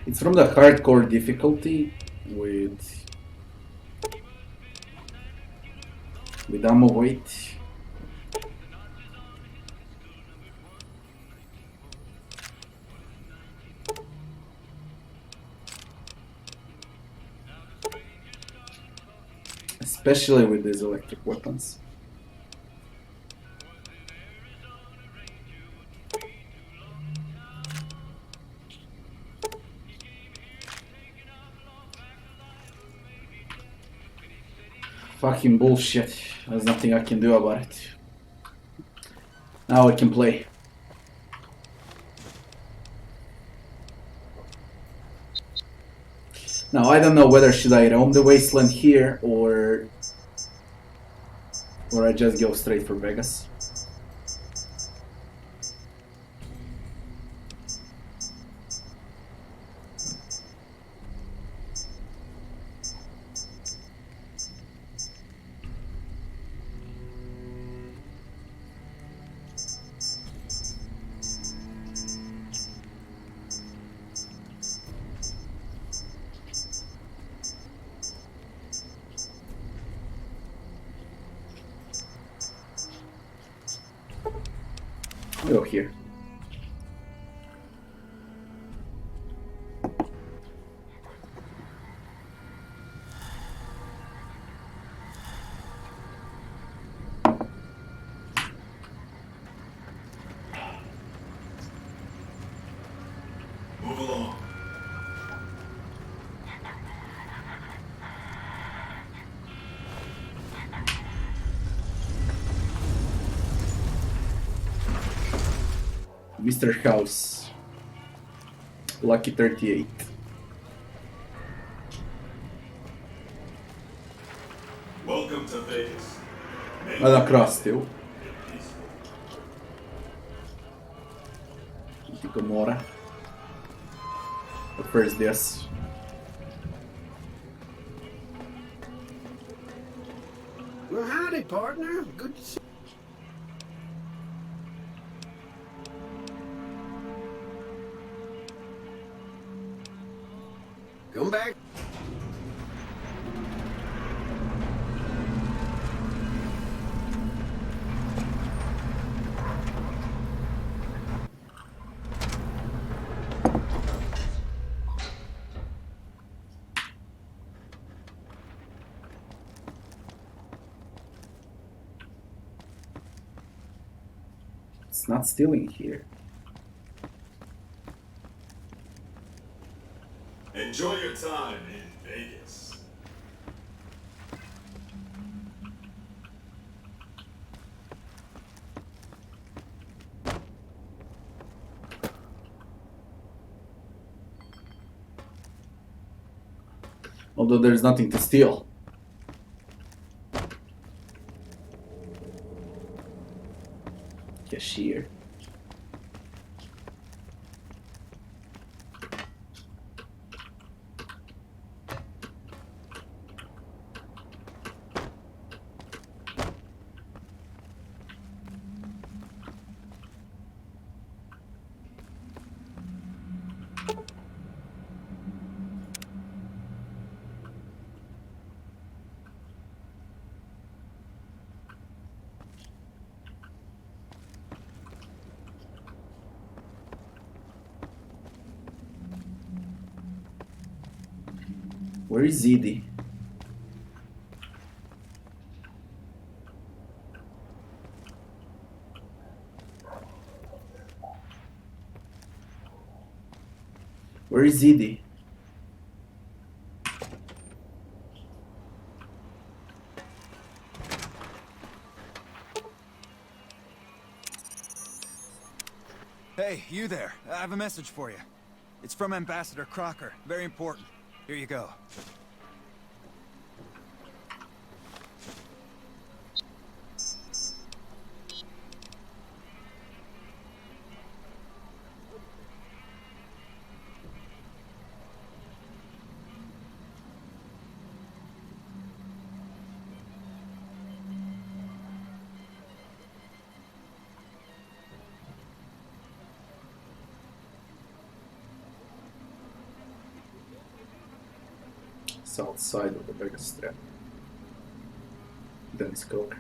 It's from the hardcore difficulty with ammo weight. Especially with these electric weapons. Fucking bullshit. There's nothing I can do about it. Now I can play. Now I don't know whether should I roam the Wasteland here or I just go straight for Vegas. Go here. Move along. Mr. House. Lucky 38. Welcome to Vegas. Vado across still. Gomorrah. But first this. Well, howdy, partner. Good to see you. Come back. It's not stealing here. Enjoy your time in Vegas. Although there's nothing to steal. cashier. Where is Edie? Where is Edie? Hey, you there. I have a message for you. It's from Ambassador Crocker. Very important. Here you go. South side of the biggest strip. Dennis Coker.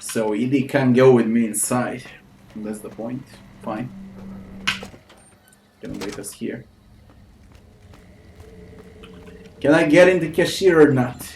So Edie can go with me inside. That's the point. Fine. Gonna wait us here. Can I get in the cashier or not?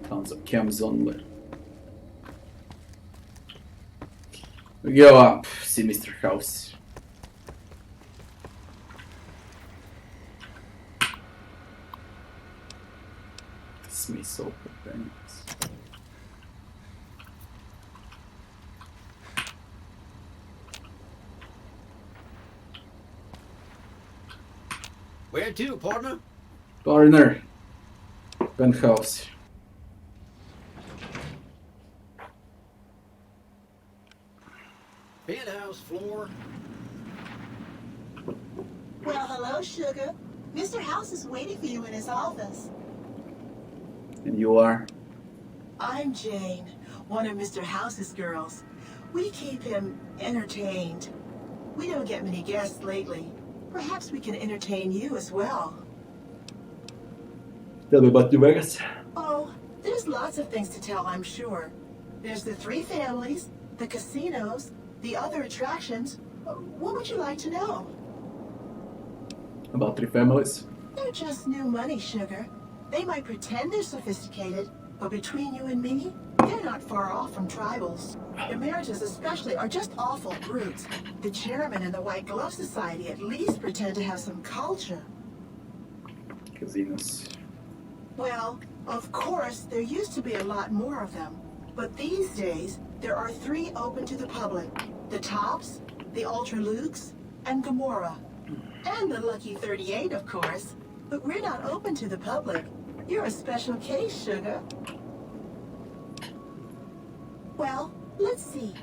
Tons of chems only. We go up, see Mr. House. Dismissal payments. Where to, partner? Partner. Penthouse. Penthouse floor. Well, hello, Sugar. Mr. House is waiting for you in his office. And you are? I'm Jane, one of Mr. House's girls. We keep him entertained. We don't get many guests lately. Perhaps we can entertain you as well. Tell me about New Vegas. Oh, there's lots of things to tell, I'm sure. There's the 3 families, the casinos, the other attractions. What would you like to know? About 3 families. They're just new money, Sugar. They might pretend they're sophisticated, but between you and me, they're not far off from tribals. Emeritus especially are just awful brutes. The chairman and the White Glove Society at least pretend to have some culture. Casinos. Well, of course, there used to be a lot more of them. But these days, there are 3 open to the public. The Tops, the Ultra Lukes, and Gamora. And the Lucky 38, of course. But we're not open to the public. You're a special case, Sugar. Well, let's see.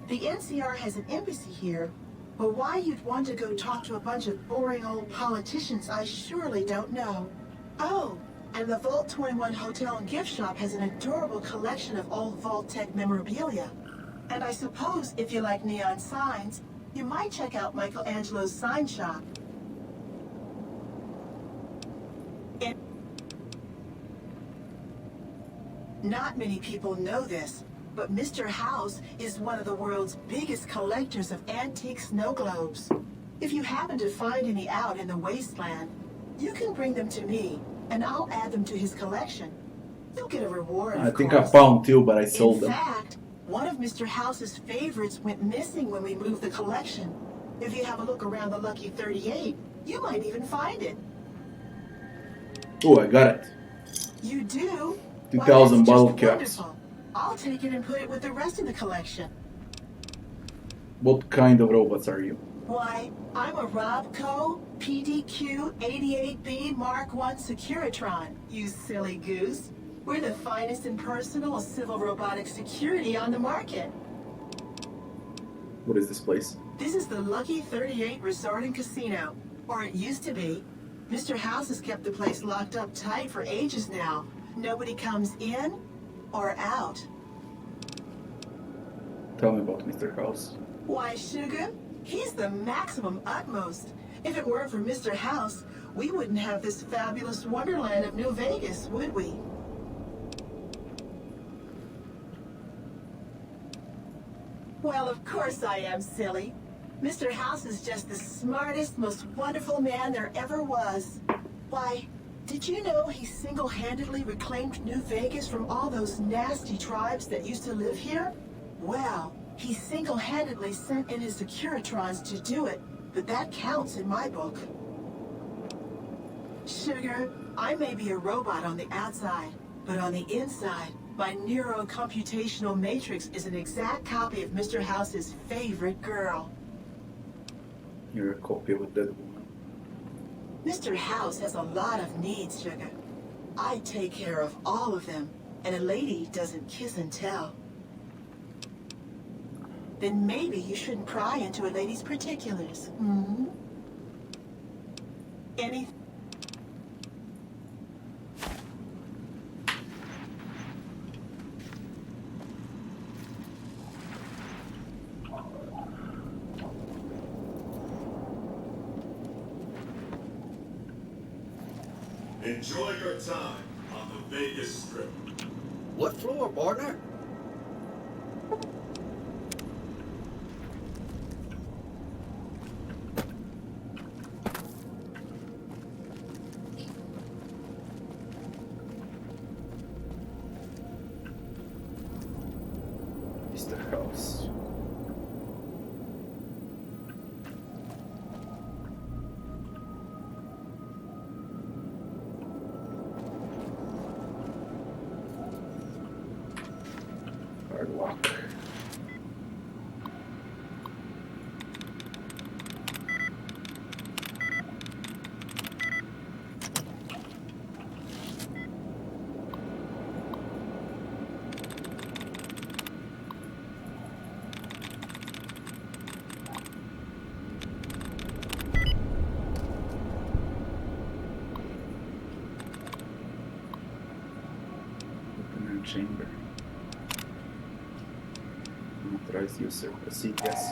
The NCR has an embassy here, but why you'd want to go talk to a bunch of boring old politicians, I surely don't know. Oh, And the Vault 21 Hotel and Gift Shop has an adorable collection of old Vault-Tec memorabilia. And I suppose if you like neon signs, you might check out Michelangelo's sign shop. Not many people know this, but Mr. House is one of the world's biggest collectors of antique snow globes. If you happen to find any out in the Wasteland, you can bring them to me, and I'll add them to his collection. You'll get a reward, I of think course. I found two, but I sold them. In fact, one of Mr. House's favorites went missing when we moved the collection. If you have a look around the Lucky 38, you might even find it. Oh, I got it. You do? 2,000 Why, bottle that's caps. just wonderful. I'll take it and put it with the rest of the collection. What kind of robots are you? Why, I'm a Robco PDQ 88B Mark I Securitron, you silly goose. We're the finest in personal civil robotic security on the market. What is this place? This is the Lucky 38 Resort and Casino, or it used to be. Mr. House has kept the place locked up tight for ages now. Nobody comes in or out. Tell me about Mr. House. Why, sugar? He's the maximum utmost. If it weren't for Mr. House, we wouldn't have this fabulous wonderland of New Vegas, would we? Well, of course I am, silly. Mr. House is just the smartest, most wonderful man there ever was. Why, did you know he single-handedly reclaimed New Vegas from all those nasty tribes that used to live here? Well, he single-handedly sent in his Securitrons to do it, but that counts in my book. Sugar, I may be a robot on the outside, but on the inside, my neurocomputational matrix is an exact copy of Mr. House's favorite girl. You're a copy of a dead woman. Mr. House has a lot of needs, sugar. I take care of all of them, and a lady doesn't kiss and tell. Then maybe you shouldn't pry into a lady's particulars. Hmm? Anything? Enjoy your time on the Vegas Strip. What floor, partner? Mr. House. Hard lock. Open chamber. Authorized user. Proceed, yes.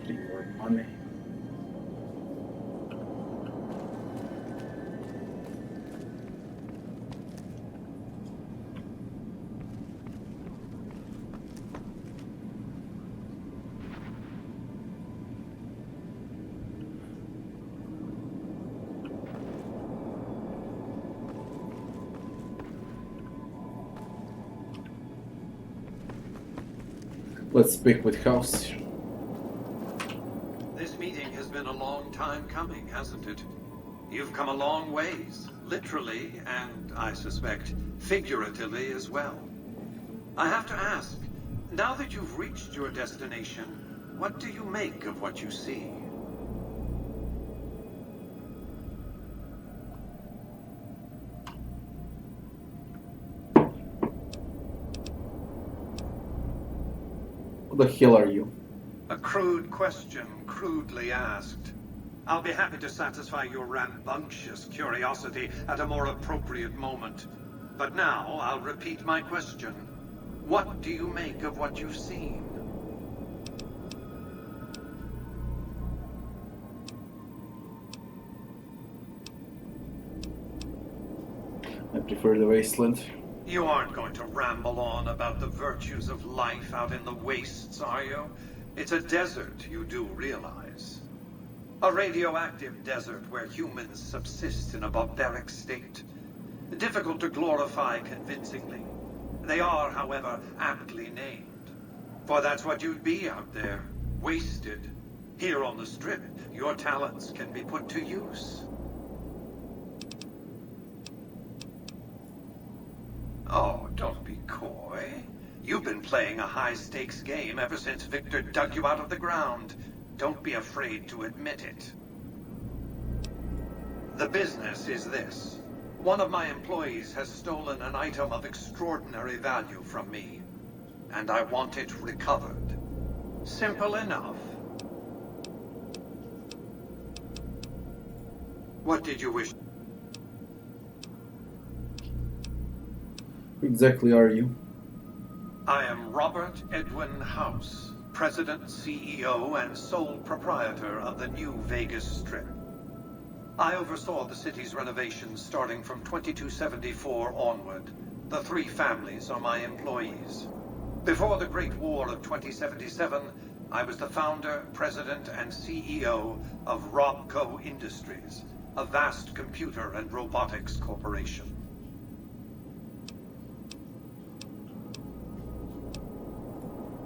More money. Let's speak with House. This meeting has been a long time coming, hasn't it? You've come a long ways, literally, and I suspect figuratively as well. I have to ask, now that you've reached your destination, what do you make of what you see? Who the hell are you? A crude question, crudely asked. I'll be happy to satisfy your rambunctious curiosity at a more appropriate moment. But now, I'll repeat my question. What do you make of what you've seen? I prefer the Wasteland. You aren't going to ramble on about the virtues of life out in the wastes, are you? It's a desert, you do realize. A radioactive desert where humans subsist in a barbaric state. Difficult to glorify convincingly. They are, however, aptly named. For that's what you'd be out there, wasted. Here on the Strip, your talents can be put to use. Oh, don't be coy. You've been playing a high-stakes game ever since Victor dug you out of the ground. Don't be afraid to admit it. The business is this. One of my employees has stolen an item of extraordinary value from me, and I want it recovered. Simple enough. What did you wish? Who exactly are you? I am Robert Edwin House, President, CEO, and sole proprietor of the new Vegas Strip. I oversaw the city's renovations starting from 2274 onward. The three families are my employees. Before the Great War of 2077, I was the founder, president, and CEO of Robco Industries, a vast computer and robotics corporation.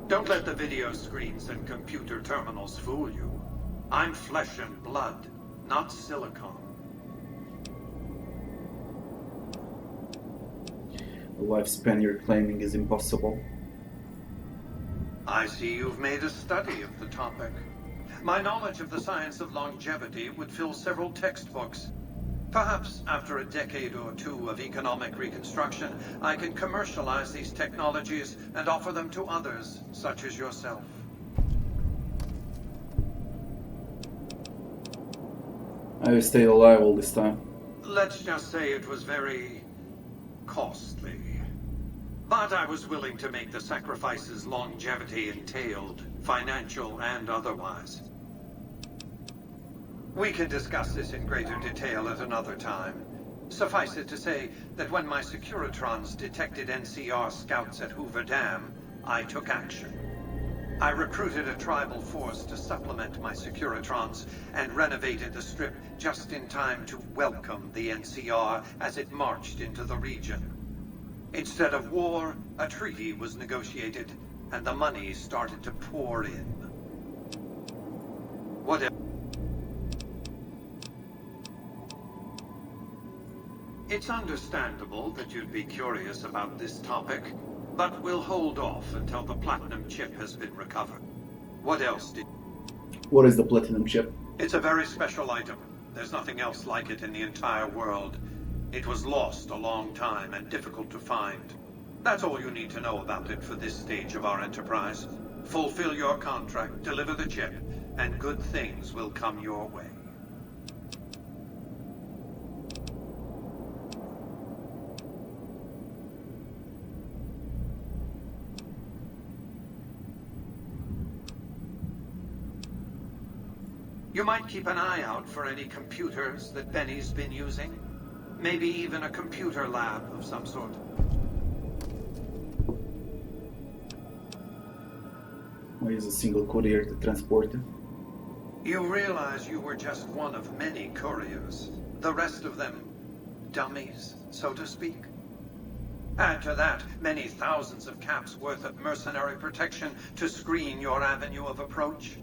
Don't let the video screens and computer terminals fool you. I'm flesh and blood, not silicon. The lifespan you're claiming is impossible. I see you've made a study of the topic. My knowledge of the science of longevity would fill several textbooks. Perhaps after a decade or two of economic reconstruction, I can commercialize these technologies and offer them to others, such as yourself. I stayed alive all this time. Let's just say it was very costly. But I was willing to make the sacrifices longevity entailed, financial and otherwise. We can discuss this in greater detail at another time. Suffice it to say that when my Securitrons detected NCR scouts at Hoover Dam, I took action. I recruited a tribal force to supplement my Securitrons and renovated the Strip just in time to welcome the NCR as it marched into the region. Instead of war, a treaty was negotiated, and the money started to pour in. Whatever. It's understandable that you'd be curious about this topic, but we'll hold off until the platinum chip has been recovered. What else did... What is the platinum chip? It's a very special item. There's nothing else like it in the entire world. It was lost a long time and difficult to find. That's all you need to know about it for this stage of our enterprise. Fulfill your contract, deliver the chip, and good things will come your way. You might keep an eye out for any computers that Benny's been using. Maybe even a computer lab of some sort. Why is a single courier to transport it? You realize you were just one of many couriers. The rest of them, dummies, so to speak. Add to that many thousands of caps worth of mercenary protection to screen your avenue of approach.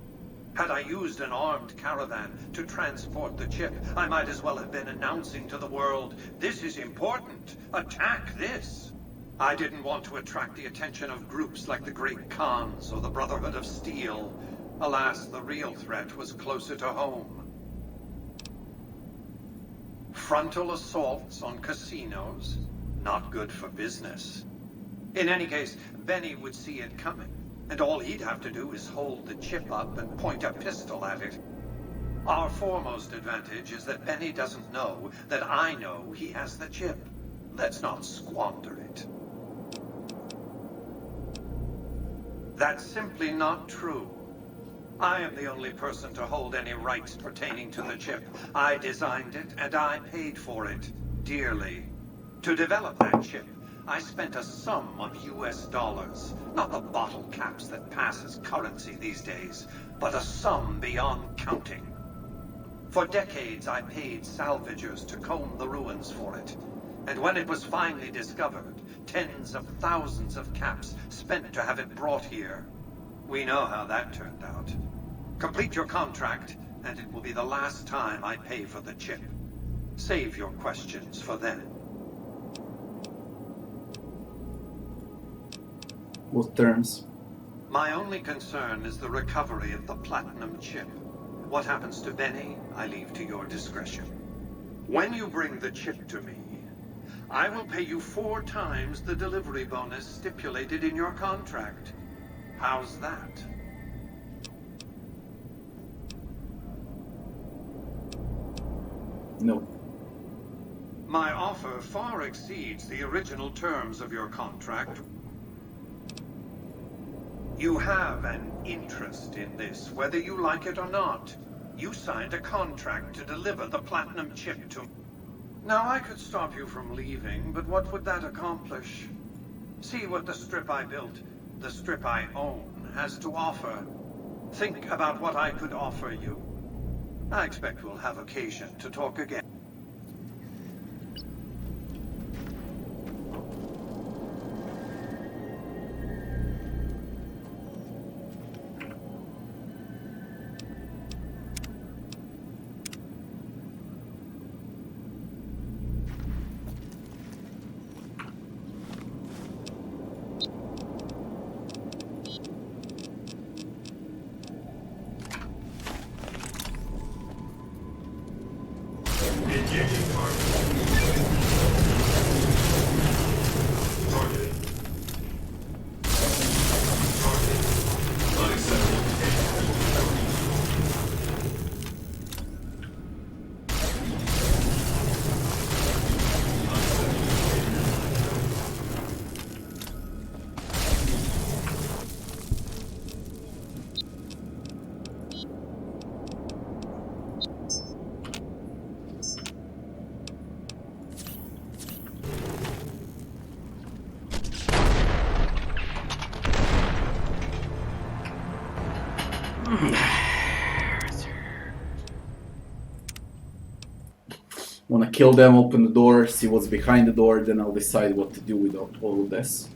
Had I used an armed caravan to transport the chip, I might as well have been announcing to the world, "This is important. Attack this." I didn't want to attract the attention of groups like the Great Khans or the Brotherhood of Steel. Alas, the real threat was closer to home. Frontal assaults on casinos, not good for business. In any case, Benny would see it coming, and all he'd have to do is hold the chip up and point a pistol at it. Our foremost advantage is that Benny doesn't know that I know he has the chip. Let's not squander it. That's simply not true. I am the only person to hold any rights pertaining to the chip. I designed it, and I paid for it, dearly. To develop that chip, I spent a sum of US dollars, not the bottle caps that pass as currency these days, but a sum beyond counting. For decades, I paid salvagers to comb the ruins for it. And when it was finally discovered, tens of thousands of caps spent to have it brought here. We know how that turned out. Complete your contract, and it will be the last time I pay for the chip. Save your questions for then. What terms? My only concern is the recovery of the platinum chip. What happens to Benny, I leave to your discretion. When you bring the chip to me, I will pay you 4 times the delivery bonus stipulated in your contract. How's that? No. My offer far exceeds the original terms of your contract. You have an interest in this, whether you like it or not. You signed a contract to deliver the platinum chip to... Now, I could stop you from leaving, but what would that accomplish? See what the strip I built, the strip I own, has to offer. Think about what I could offer you. I expect we'll have occasion to talk again. Wanna kill them, open the door, see what's behind the door, then I'll decide what to do with all of this.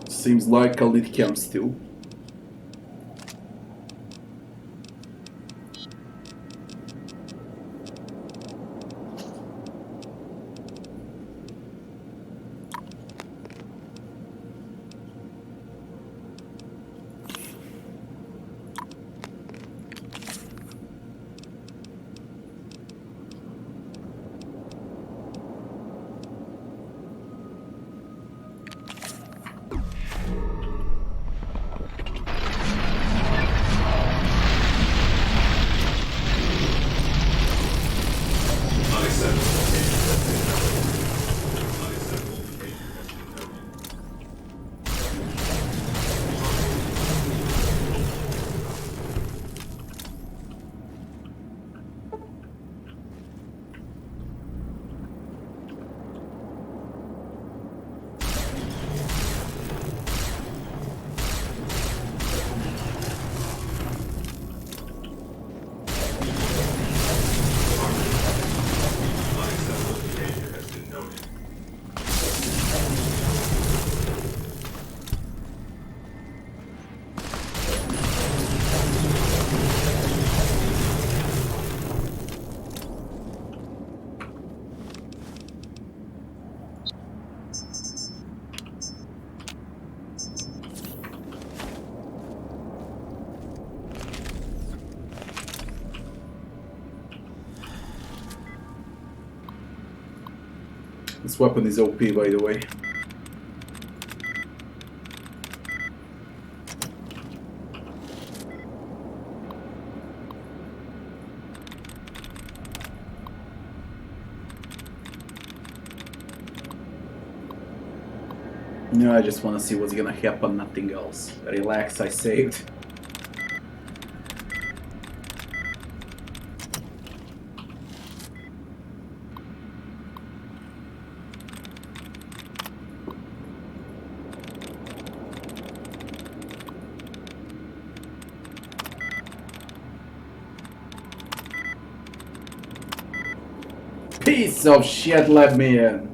Seems like a lit cam still. This weapon is OP, by the way. No, I just want to see what's gonna happen, nothing else. Relax, I saved. Piece of shit, let me in.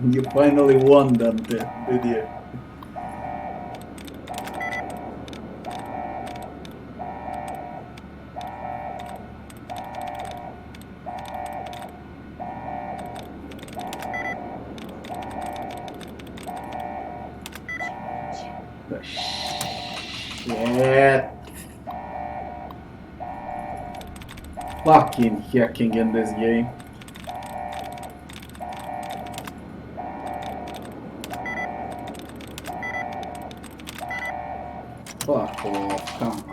You finally won, Dante, did you? The shit. Fucking hacking in this game. Fuck off, come on.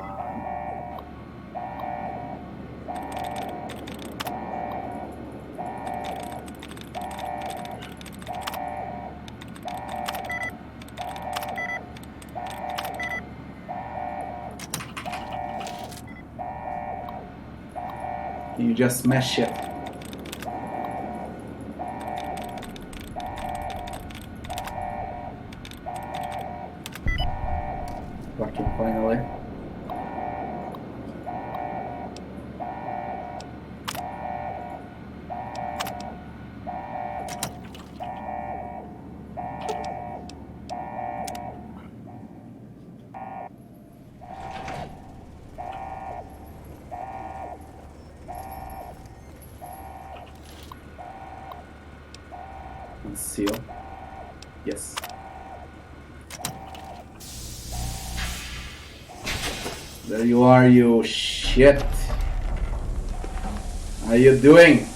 You just smash it. Fucking finally. Seal. Yes. There you are, you shit. How are you doing?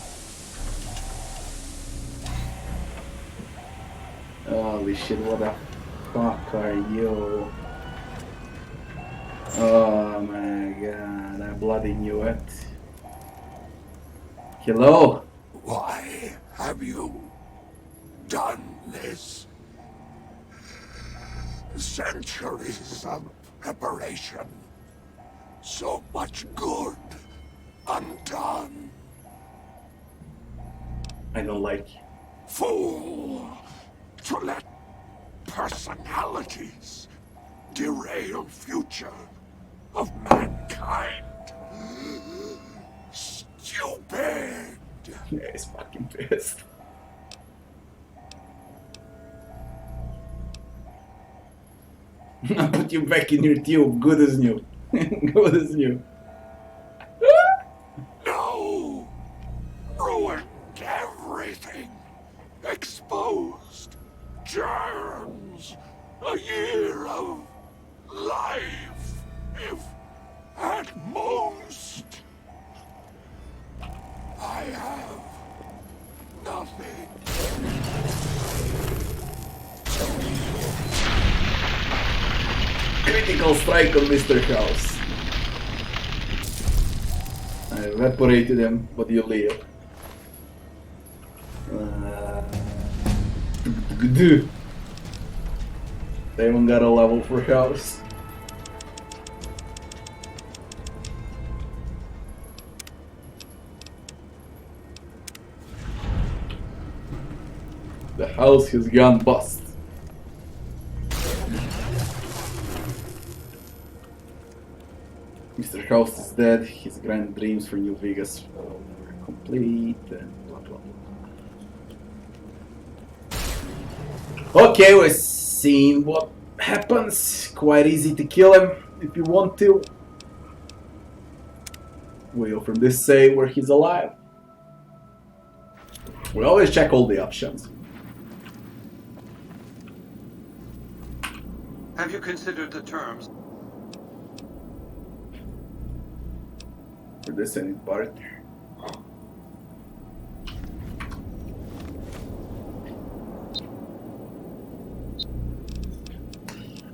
Holy shit, what the fuck are you? Oh my god, I bloody knew it. Hello? Why have you done this? Centuries of preparation. So much good undone. I don't like. Fool! To let personalities derail future of mankind. Stupid! Yeah, he's fucking pissed. I'll put you back in your tube, good as new. Good as new. No! Ruined everything! Exposed germs! A year of life, if at most. I have nothing. Critical strike on Mr. House. I evaporated him, but you live. They haven't got a level for House. The house has gone bust. Mr. House is dead, his grand dreams for New Vegas will never complete, and blah blah blah. Okay, we're seeing what happens. Quite easy to kill him if you want to. We'll from this say where he's alive. We always check all the options. Have you considered the terms? For this any part.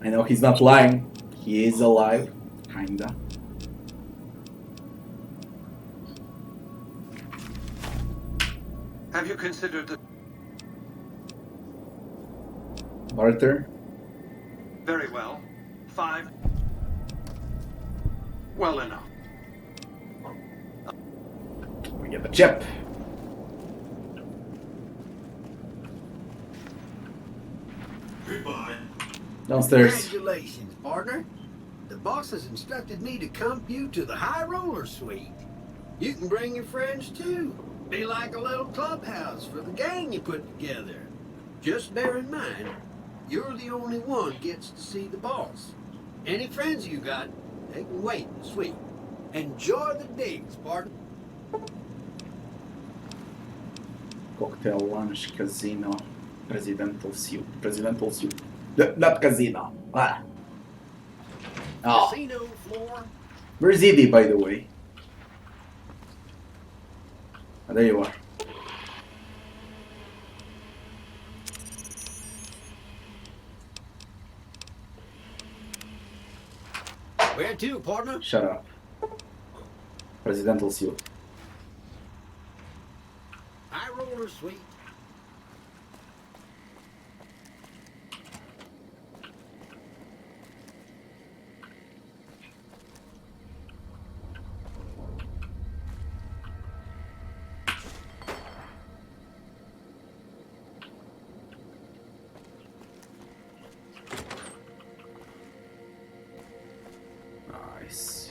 I know he's not lying. He is alive, kinda. Have you considered the... Barter. Very well. 5. Well enough. We get the chip. Goodbye. Downstairs. Congratulations, partner. The boss has instructed me to comp you to the high roller suite. You can bring your friends too. Be like a little clubhouse for the gang you put together. Just bear in mind, you're the only one gets to see the boss. Any friends you got, they can wait in the suite. Enjoy the digs, partner. Cocktail, lunch, casino, presidential suite. Presidential suite. Not casino. Ah. Oh. Casino floor. Where's Edie, by the way? Oh, there you are. Where to, partner? Shut up. Presidential suite. High roller suite. Nice.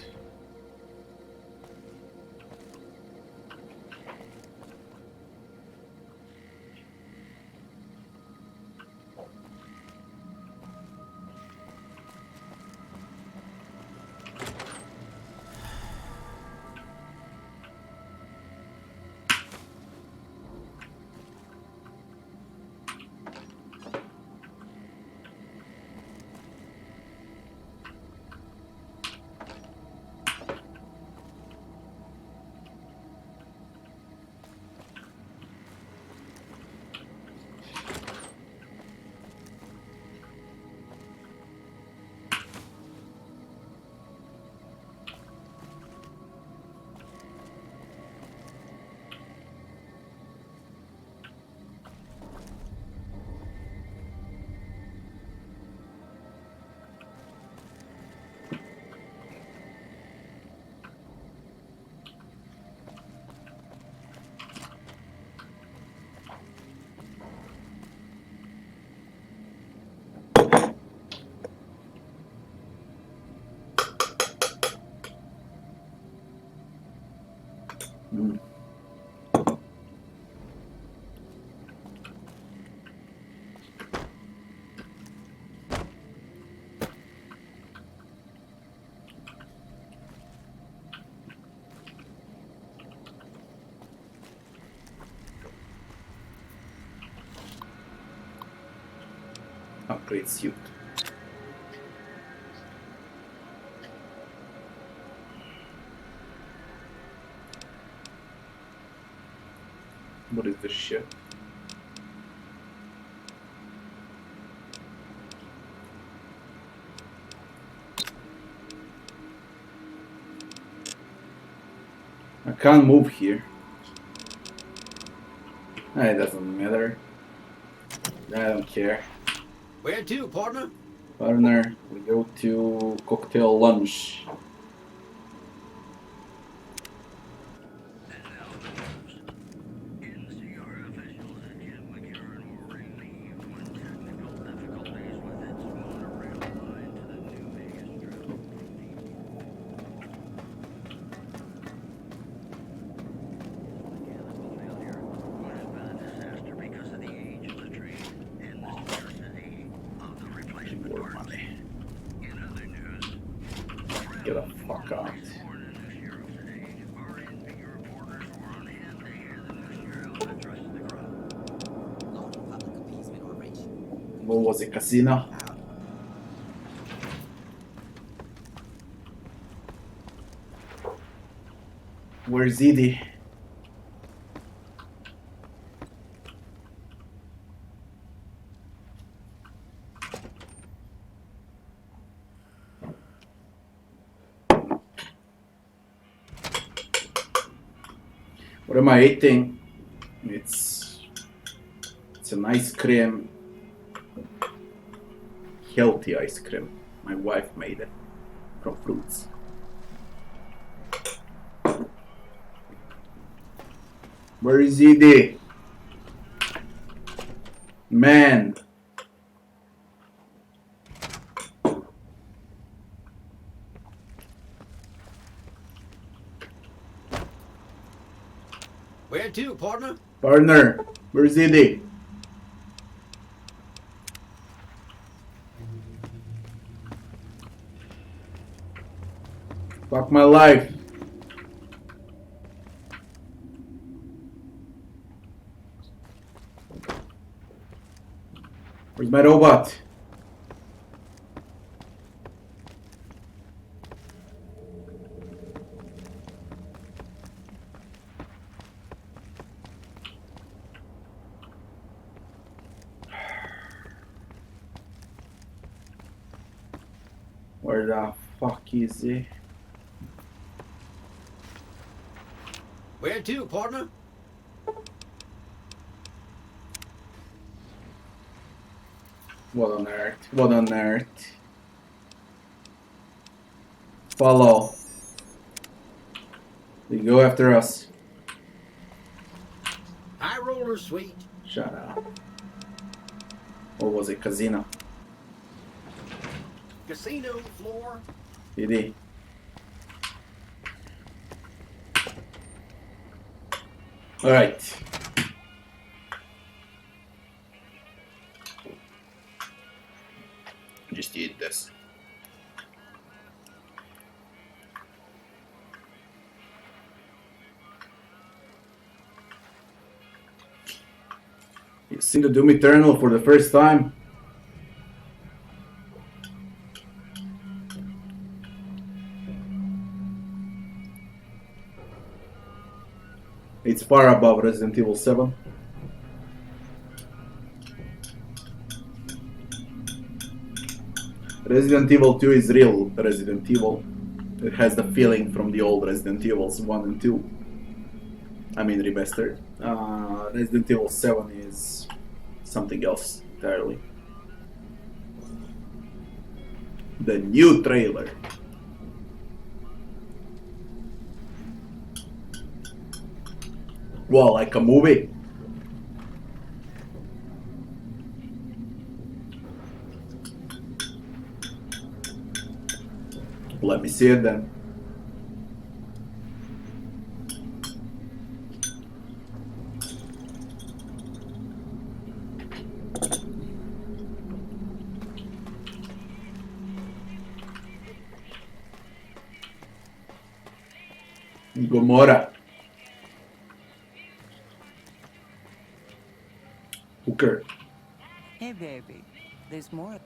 Mm. Upgrade suit. What is this shit? I can't move here. It doesn't matter. I don't care. Where to, partner? Partner, we go to cocktail lunch. Get the fuck out. What was it, casino? Where's Edie? What am I eating? It's an ice cream. Healthy ice cream. My wife made it from fruits. Where is Edie? Man. Where to, partner? Partner, where's Edie? Fuck my life. Where's my robot? Where the fuck is he? Where to, partner? What on earth? What on earth? Follow. They go after us. High roller suite. Shut up. What was it? Casino. Casino floor. Edie. Alright. Just eat this. You've seen the Doom Eternal for the first time? It's far above Resident Evil 7. Resident Evil 2 is real Resident Evil. It has the feeling from the old Resident Evils 1 and 2. I mean remastered. Resident Evil 7 is something else entirely. The new trailer. Well, like a movie. Let me see it then. Gomorrah. Hooker. Hey, baby. There's more.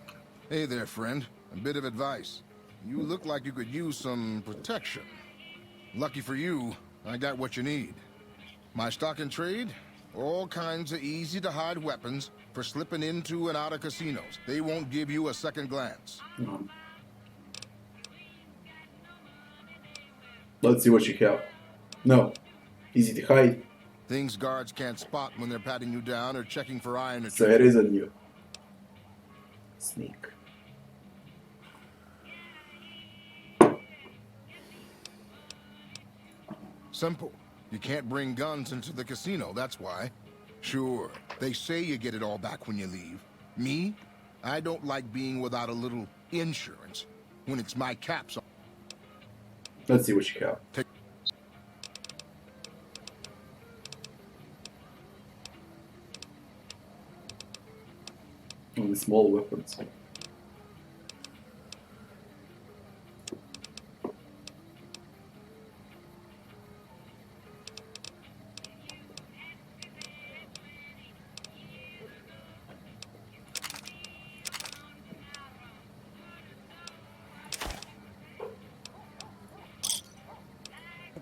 Hey there, friend. A bit of advice. You look like you could use some protection. Lucky for you, I got what you need. My stock and trade? All kinds of easy-to-hide weapons for slipping into and out of casinos. They won't give you a second glance. Let's see what you have. No. Easy to hide. Things guards can't spot when they're patting you down or checking for iron or So it is a new. Sneak. Simple. You can't bring guns into the casino, that's why. Sure, they say you get it all back when you leave. Me? I don't like being without a little insurance when it's my caps on. Let's see what you have. Only small weapons.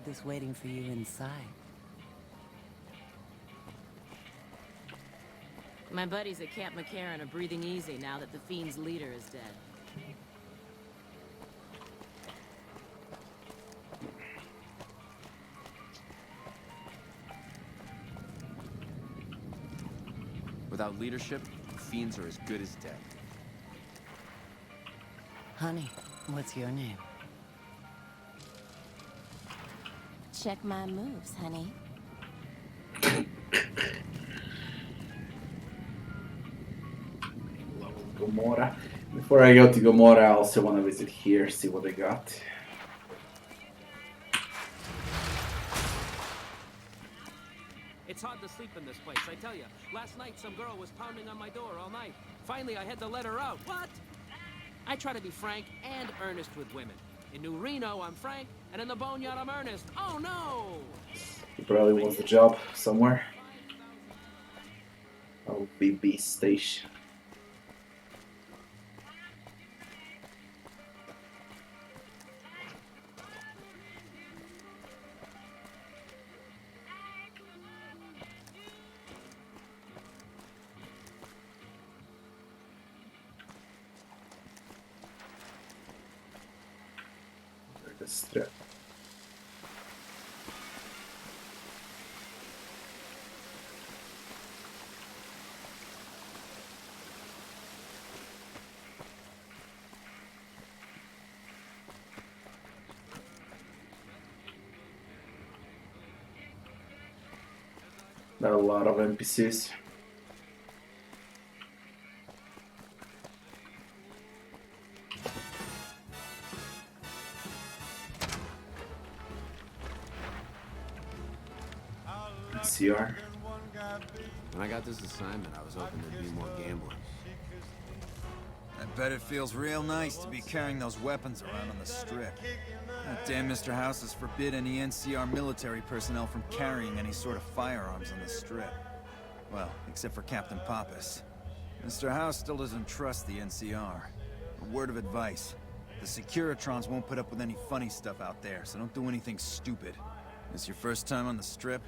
This waiting for you inside. My buddies at Camp McCarran are breathing easy now that the Fiend's leader is dead. Without leadership, the Fiends are as good as dead. Honey, what's your name? Check my moves, honey. Gomorrah. Before I go to Gomorrah, I also want to visit here, see what they got. It's hard to sleep in this place, I tell you. Last night, some girl was pounding on my door all night. Finally, I had to let her out. What? I try to be frank and earnest with women. In New Reno, I'm frank, and in the Boneyard, I'm earnest. Oh, no! He probably wants the job somewhere. OBB station. Strip. There are a lot of NPCs. CR. When I got this assignment, I was hoping there'd be more gambling. I bet it feels real nice to be carrying those weapons around on the strip. That damn Mr. House has forbid any NCR military personnel from carrying any sort of firearms on the strip. Well, except for Captain Pappas. Mr. House still doesn't trust the NCR. A word of advice. The Securitrons won't put up with any funny stuff out there, so don't do anything stupid. This your first time on the strip?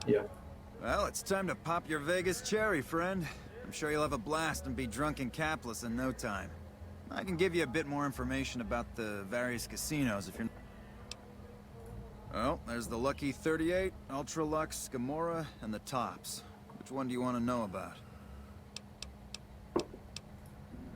Yeah. Well, it's time to pop your Vegas cherry, friend. I'm sure you'll have a blast and be drunk and capless in no time. I can give you a bit more information about the various casinos if you're... Well, there's the Lucky 38, Ultra Lux, Gomorrah, and the Tops. Which one do you want to know about?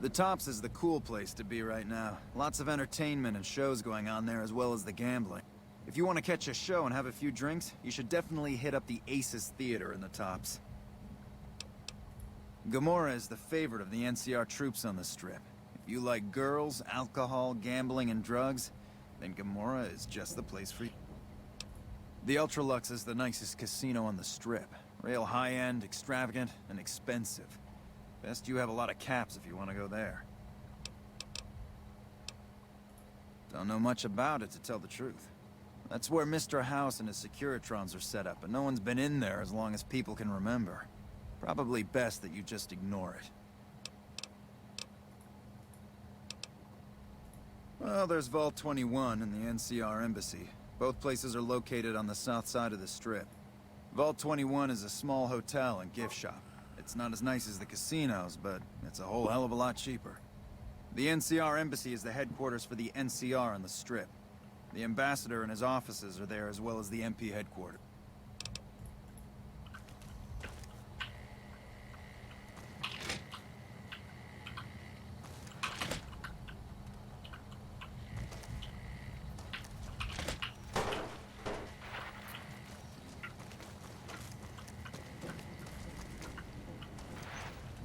The Tops is the cool place to be right now. Lots of entertainment and shows going on there, as well as the gambling. If you want to catch a show and have a few drinks, you should definitely hit up the Aces Theater in the Tops. Gomorrah is the favorite of the NCR troops on the strip. If you like girls, alcohol, gambling, and drugs, then Gomorrah is just the place for you. The Ultra Lux is the nicest casino on the strip. Real high-end, extravagant, and expensive. Best you have a lot of caps if you want to go there. Don't know much about it, to tell the truth. That's where Mr. House and his Securitrons are set up, and no one's been in there as long as people can remember. Probably best that you just ignore it. Well, there's Vault 21 and the NCR Embassy. Both places are located on the south side of the Strip. Vault 21 is a small hotel and gift shop. It's not as nice as the casinos, but it's a whole hell of a lot cheaper. The NCR Embassy is the headquarters for the NCR on the Strip. The ambassador and his offices are there, as well as the MP headquarters.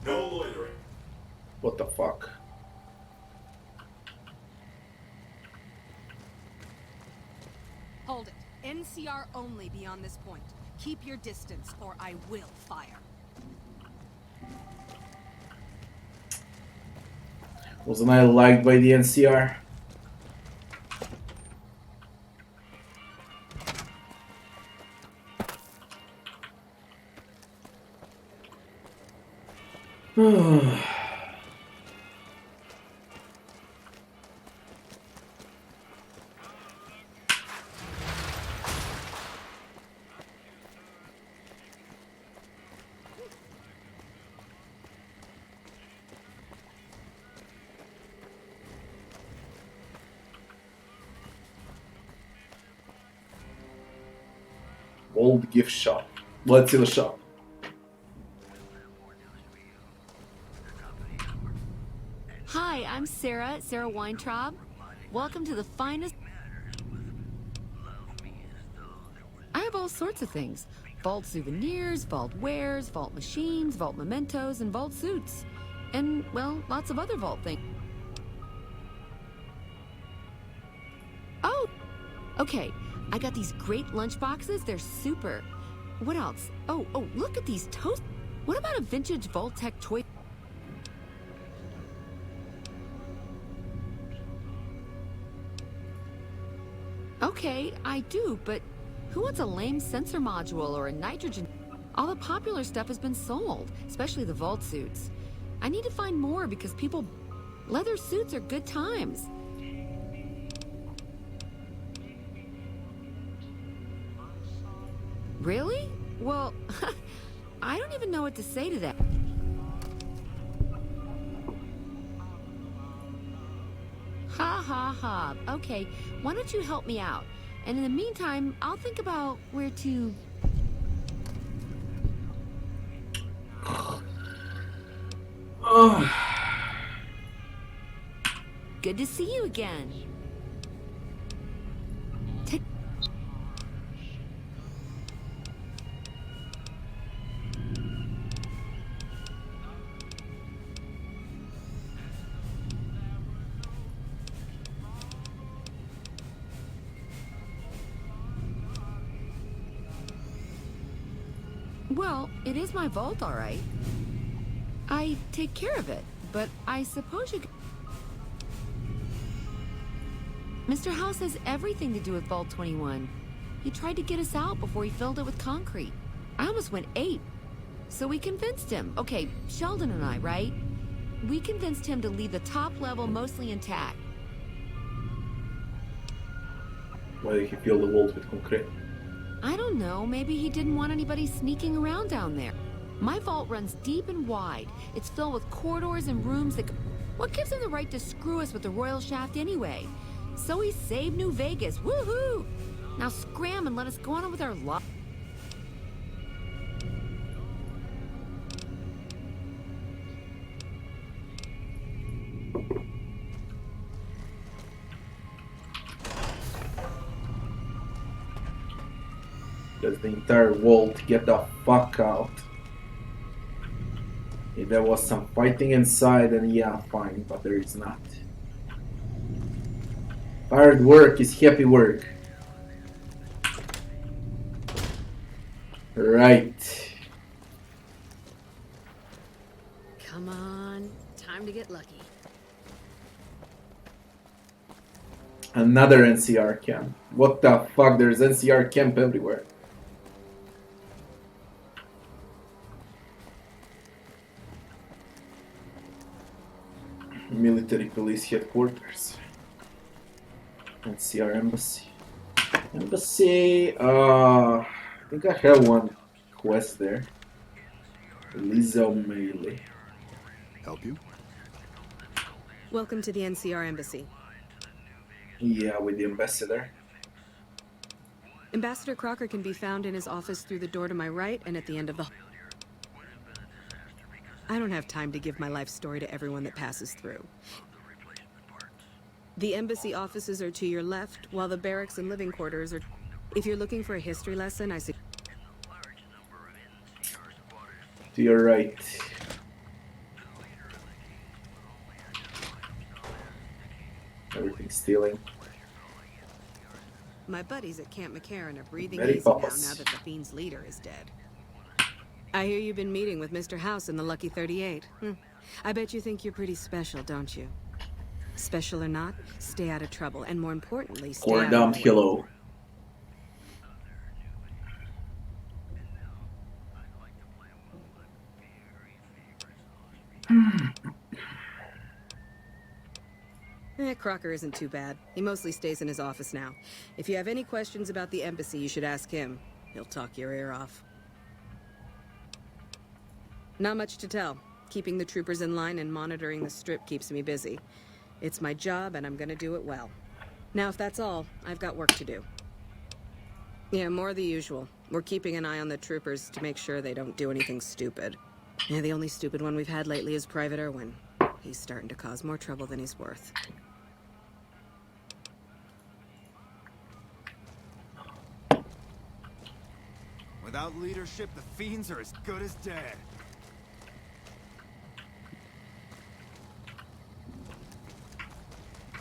No loitering. What the fuck? Hold it. NCR only beyond this point. Keep your distance, or I will fire. Wasn't I liked by the NCR? Old gift shop. Let's see the shop. Hi, I'm Sarah Weintraub. Welcome to the finest... I have all sorts of things. Vault souvenirs, vault wares, vault machines, vault mementos, and vault suits. And, well, lots of other vault things. Oh! Okay, I got these great lunch boxes. They're super. What else? Oh, look at these toast... What about a vintage Vault-Tec toy... Okay, I do, but who wants a lame sensor module or a nitrogen? All the popular stuff has been sold, especially the vault suits. I need to find more because people... Leather suits are good times. Really? Well, I don't even know what to say to that. Ha ha ha. Okay, why don't you help me out? And in the meantime, I'll think about where to... Good to see you again. Well, it is my vault, all right. I take care of it, but I suppose you could... Mr. House has everything to do with Vault 21. He tried to get us out before he filled it with concrete. I almost went ape. So we convinced him. Okay, Sheldon and I, right? We convinced him to leave the top level mostly intact. Why did he fill the vault with concrete? I don't know, maybe he didn't want anybody sneaking around down there. My vault runs deep and wide. It's filled with corridors and rooms that... What gives him the right to screw us with the royal shaft anyway? So he saved New Vegas, woohoo! Now scram and let us go on with our life. That's the entire vault. Get the fuck out. If there was some fighting inside, then yeah, fine, but there is not. Hard work is happy work. Right. Come on, time to get lucky. Another NCR camp. What the fuck? There's NCR camp everywhere. Military police headquarters. NCR embassy. Embassy. I think I have one quest there. Lisa Melee. Help you? Welcome to the NCR Embassy. Yeah, with the ambassador. Ambassador Crocker can be found in his office through the door to my right and at the end of the... I don't have time to give my life story to everyone that passes through. The embassy offices are to your left, while the barracks and living quarters are... If you're looking for a history lesson, I suggest... To your right. Everything's stealing. My buddies at Camp McCarran are breathing Very easy now papas. that the Fiend's leader is dead. I hear you've been meeting with Mr. House in the Lucky 38. I bet you think you're pretty special, don't you? Special or not, stay out of trouble, and more importantly, stay Or out down of my way. hello. Crocker isn't too bad. He mostly stays in his office now. If you have any questions about the embassy, you should ask him. He'll talk your ear off. Not much to tell. Keeping the troopers in line and monitoring the strip keeps me busy. It's my job, and I'm gonna do it well. Now, if that's all, I've got work to do. Yeah, more of the usual. We're keeping an eye on the troopers to make sure they don't do anything stupid. Yeah, the only stupid one we've had lately is Private Irwin. He's starting to cause more trouble than he's worth. Without leadership, the Fiends are as good as dead.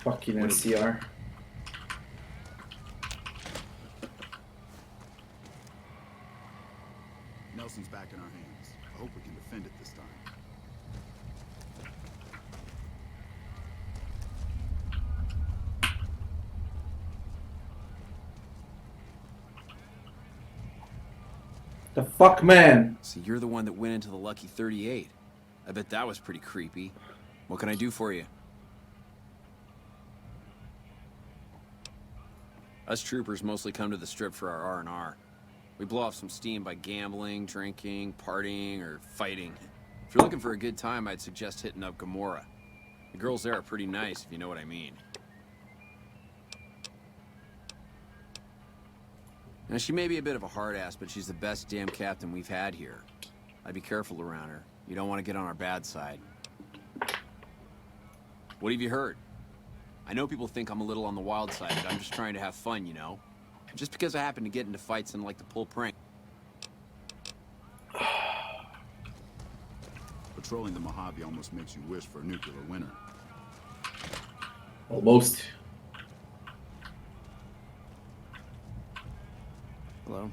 Fucking NCR. Nelson's back in our hands. I hope we can defend it this time. The fuck, man? So you're the one that went into the Lucky 38. I bet that was pretty creepy. What can I do for you? Us troopers mostly come to the strip for our R&R. We blow off some steam by gambling, drinking, partying, or fighting. If you're looking for a good time, I'd suggest hitting up Gamora. The girls there are pretty nice, if you know what I mean. Now, she may be a bit of a hard ass, but she's the best damn captain we've had here. I'd be careful around her. You don't want to get on our bad side. What have you heard? I know people think I'm a little on the wild side, but I'm just trying to have fun, you know? Just because I happen to get into fights and like to pull prank. Patrolling the Mojave almost makes you wish for a nuclear winter. Almost. Hello?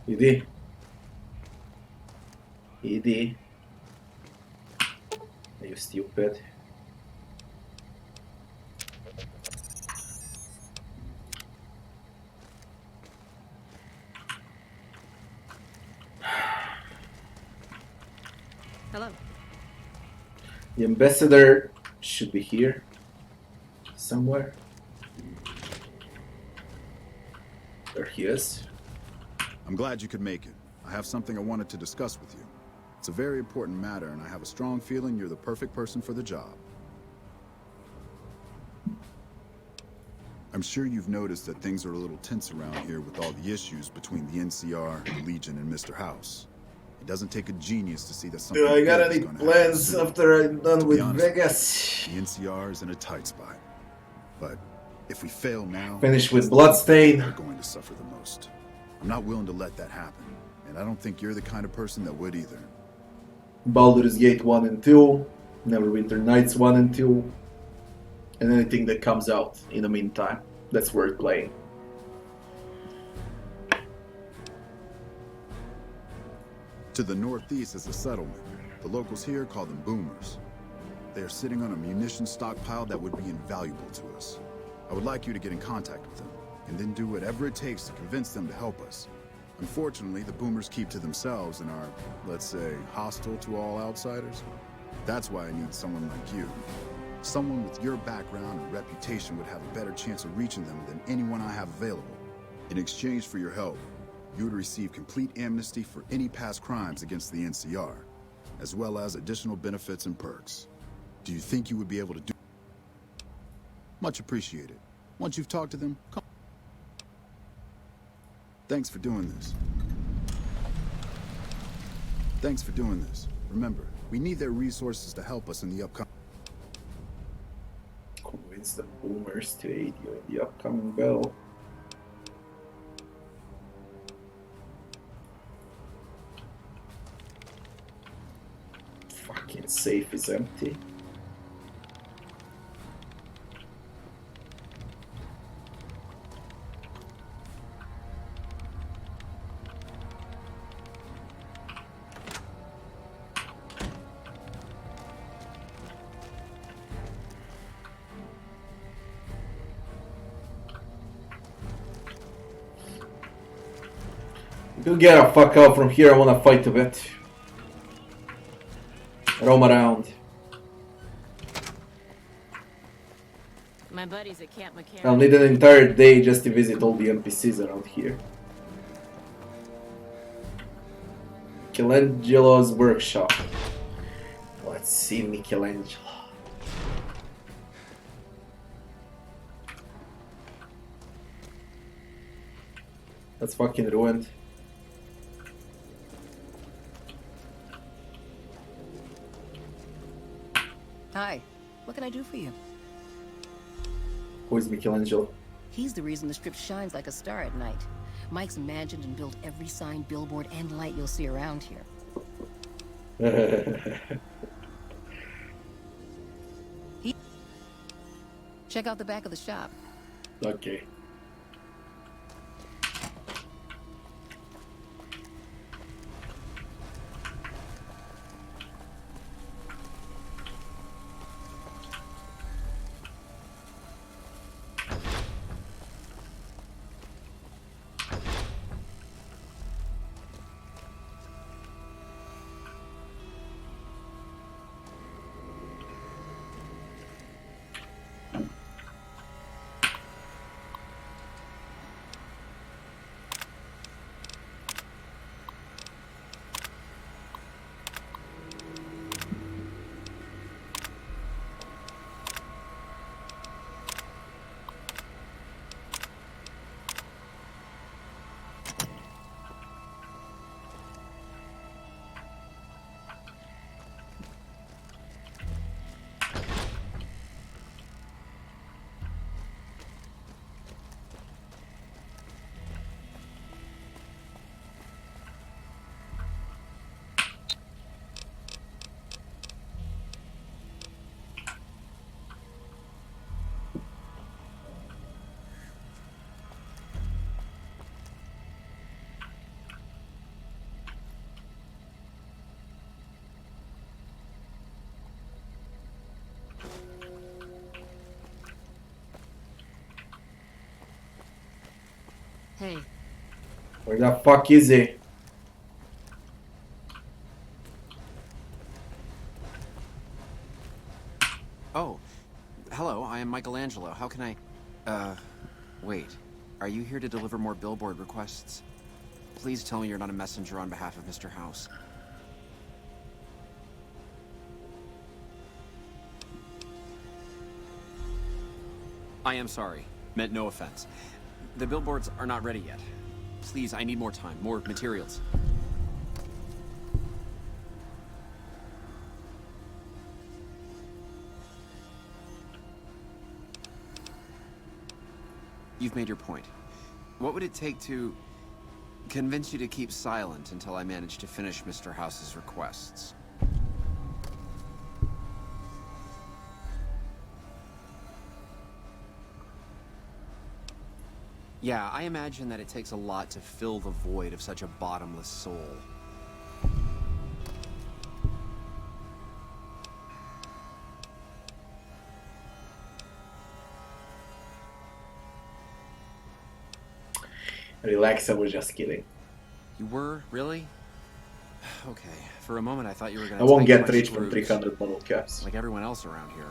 Easy. Easy. You stupid. Hello. The ambassador should be here somewhere. There he is. I'm glad you could make it. I have something I wanted to discuss with you. It's a very important matter, and I have a strong feeling you're the perfect person for the job. I'm sure you've noticed that things are a little tense around here with all the issues between the NCR, the Legion, and Mr. House. It doesn't take a genius to see that something Do I got big is any gonna plans happen soon. after I'm done To with be honest, Vegas? The NCR is in a tight spot. But if we fail now, Finish with it's the Bloodstain. people that are going to suffer the most. I'm not willing to let that happen, and I don't think you're the kind of person that would either. Baldur's Gate 1 and 2, Neverwinter Nights 1 and 2, and anything that comes out in the meantime that's worth playing. To the northeast is a settlement. The locals here call them boomers. They are sitting on a munitions stockpile that would be invaluable to us. I would like you to get in contact with them, and then do whatever it takes to convince them to help us. Unfortunately, the boomers keep to themselves and are, let's say, hostile to all outsiders. That's why I need someone like you. Someone with your background and reputation would have a better chance of reaching them than anyone I have available. In exchange for your help, you would receive complete amnesty for any past crimes against the NCR, as well as additional benefits and perks. Do you think you would be able to do? Much appreciated. Once you've talked to them, come. Thanks for doing this. Thanks for doing this. Remember, we need their resources to help us in the upcoming. Convince the boomers to aid you in the upcoming battle. Fucking safe is empty. You get a fuck out from here, I wanna fight a bit. Roam around. My buddies at Camp McCarran. I'll need an entire day just to visit all the NPCs around here. Michelangelo's workshop. Let's see Michelangelo. That's fucking ruined. Hi, what can I do for you? Who is Michelangelo? He's the reason the strip shines like a star at night. Mike's imagined and built every sign, billboard, and light you'll see around here. Check out the back of the shop. Okay. Hey. Where the fuck is he? Oh, hello, I am Michelangelo. How can I... wait. Are you here to deliver more billboard requests? Please tell me you're not a messenger on behalf of Mr. House. I am sorry. Meant no offense. The billboards are not ready yet. Please, I need more time, more materials. You've made your point. What would it take to convince you to keep silent until I manage to finish Mr. House's requests? Yeah, I imagine that it takes a lot to fill the void of such a bottomless soul. Relax, I was just kidding. You were? Really? Okay. For a moment, I thought you were gonna I won't tighten get my rich from screws, 300 model caps. like everyone else around here.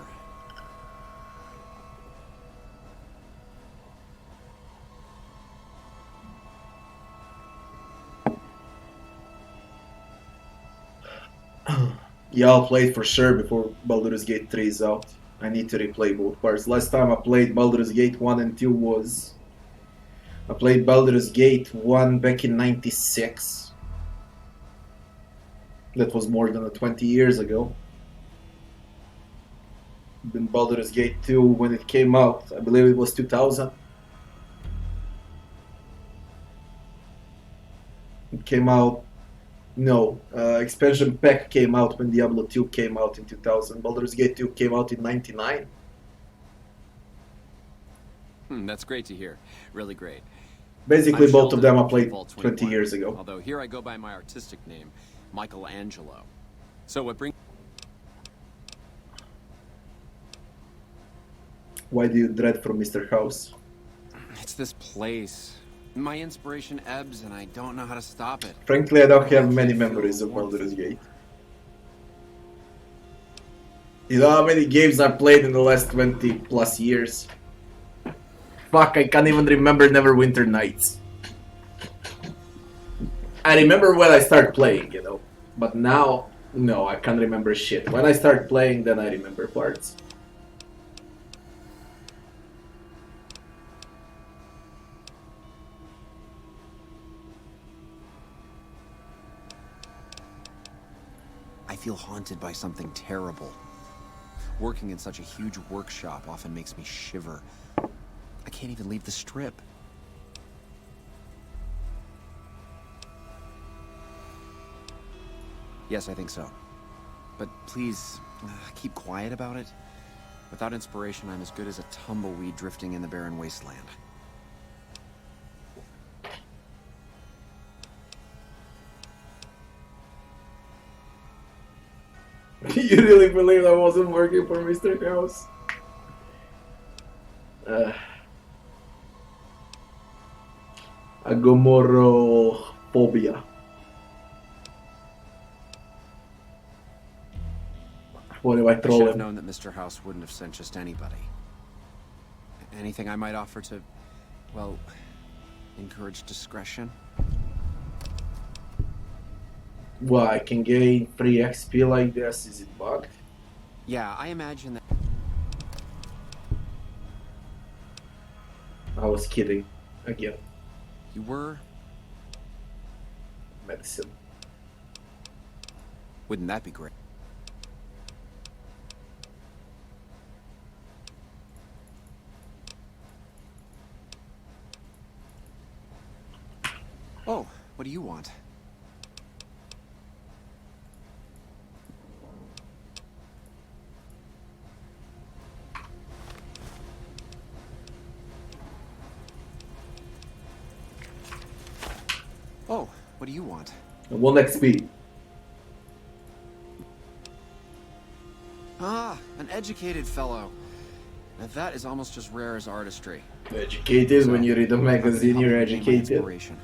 Yeah, I'll play it for sure before Baldur's Gate 3 is out. I need to replay both parts. Last time I played Baldur's Gate 1 and 2 was... I played Baldur's Gate 1 back in 96. That was more than 20 years ago. Then Baldur's Gate 2, when it came out, I believe it was 2000. It came out... No, expansion pack came out when Diablo 2 came out in 2000. Baldur's Gate 2 came out in 99. That's great to hear. Really great. Basically, I'm both of Sheldon, them I played Vault 20 21, years ago. Although here I go by my artistic name, Michelangelo. So what brings... Why do you dread from Mr. House? It's this place. My inspiration ebbs and I don't know how to stop it. Frankly, I don't have many memories of Baldur's Gate. You know how many games I played in the last 20 plus years? Fuck, I can't even remember Neverwinter Nights. I remember when I started playing, you know. But now, no, I can't remember shit. When I start playing, then I remember parts. I feel haunted by something terrible. Working in such a huge workshop often makes me shiver. I can't even leave the strip. Yes, I think so. But please, keep quiet about it. Without inspiration, I'm as good as a tumbleweed drifting in the barren wasteland. You really believe I wasn't working for Mr. House? Agomorophobia. What do I I troll should have him? known that Mr. House wouldn't have sent just anybody. Anything I might offer to, well, encourage discretion? Why, I can gain free XP like this? Is it bugged? Yeah, I imagine that... I was kidding. Again. You were? Medicine. Wouldn't that be great? Oh, what do you want? Oh, what do you want? 1 XP. Ah, an educated fellow. Now that is almost as rare as artistry. Educated, when you read a magazine, you're educated. Inspiration.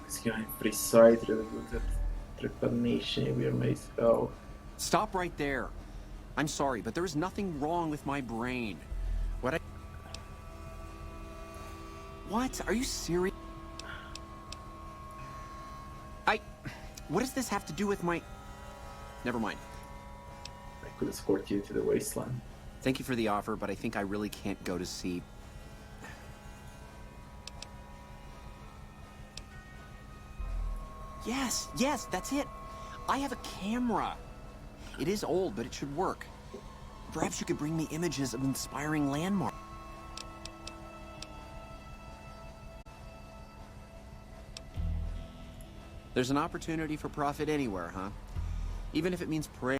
This guy free side, really good at trepanation, we are made. Oh. Stop right there. I'm sorry, but there is nothing wrong with my brain. What? Are you serious? What does this have to do with my... Never mind. I could escort you to the Wasteland. Thank you for the offer, but I think I really can't go to see... Yes, that's it. I have a camera. It is old, but it should work. Perhaps you could bring me images of inspiring landmarks. There's an opportunity for profit anywhere, huh? Even if it means prey.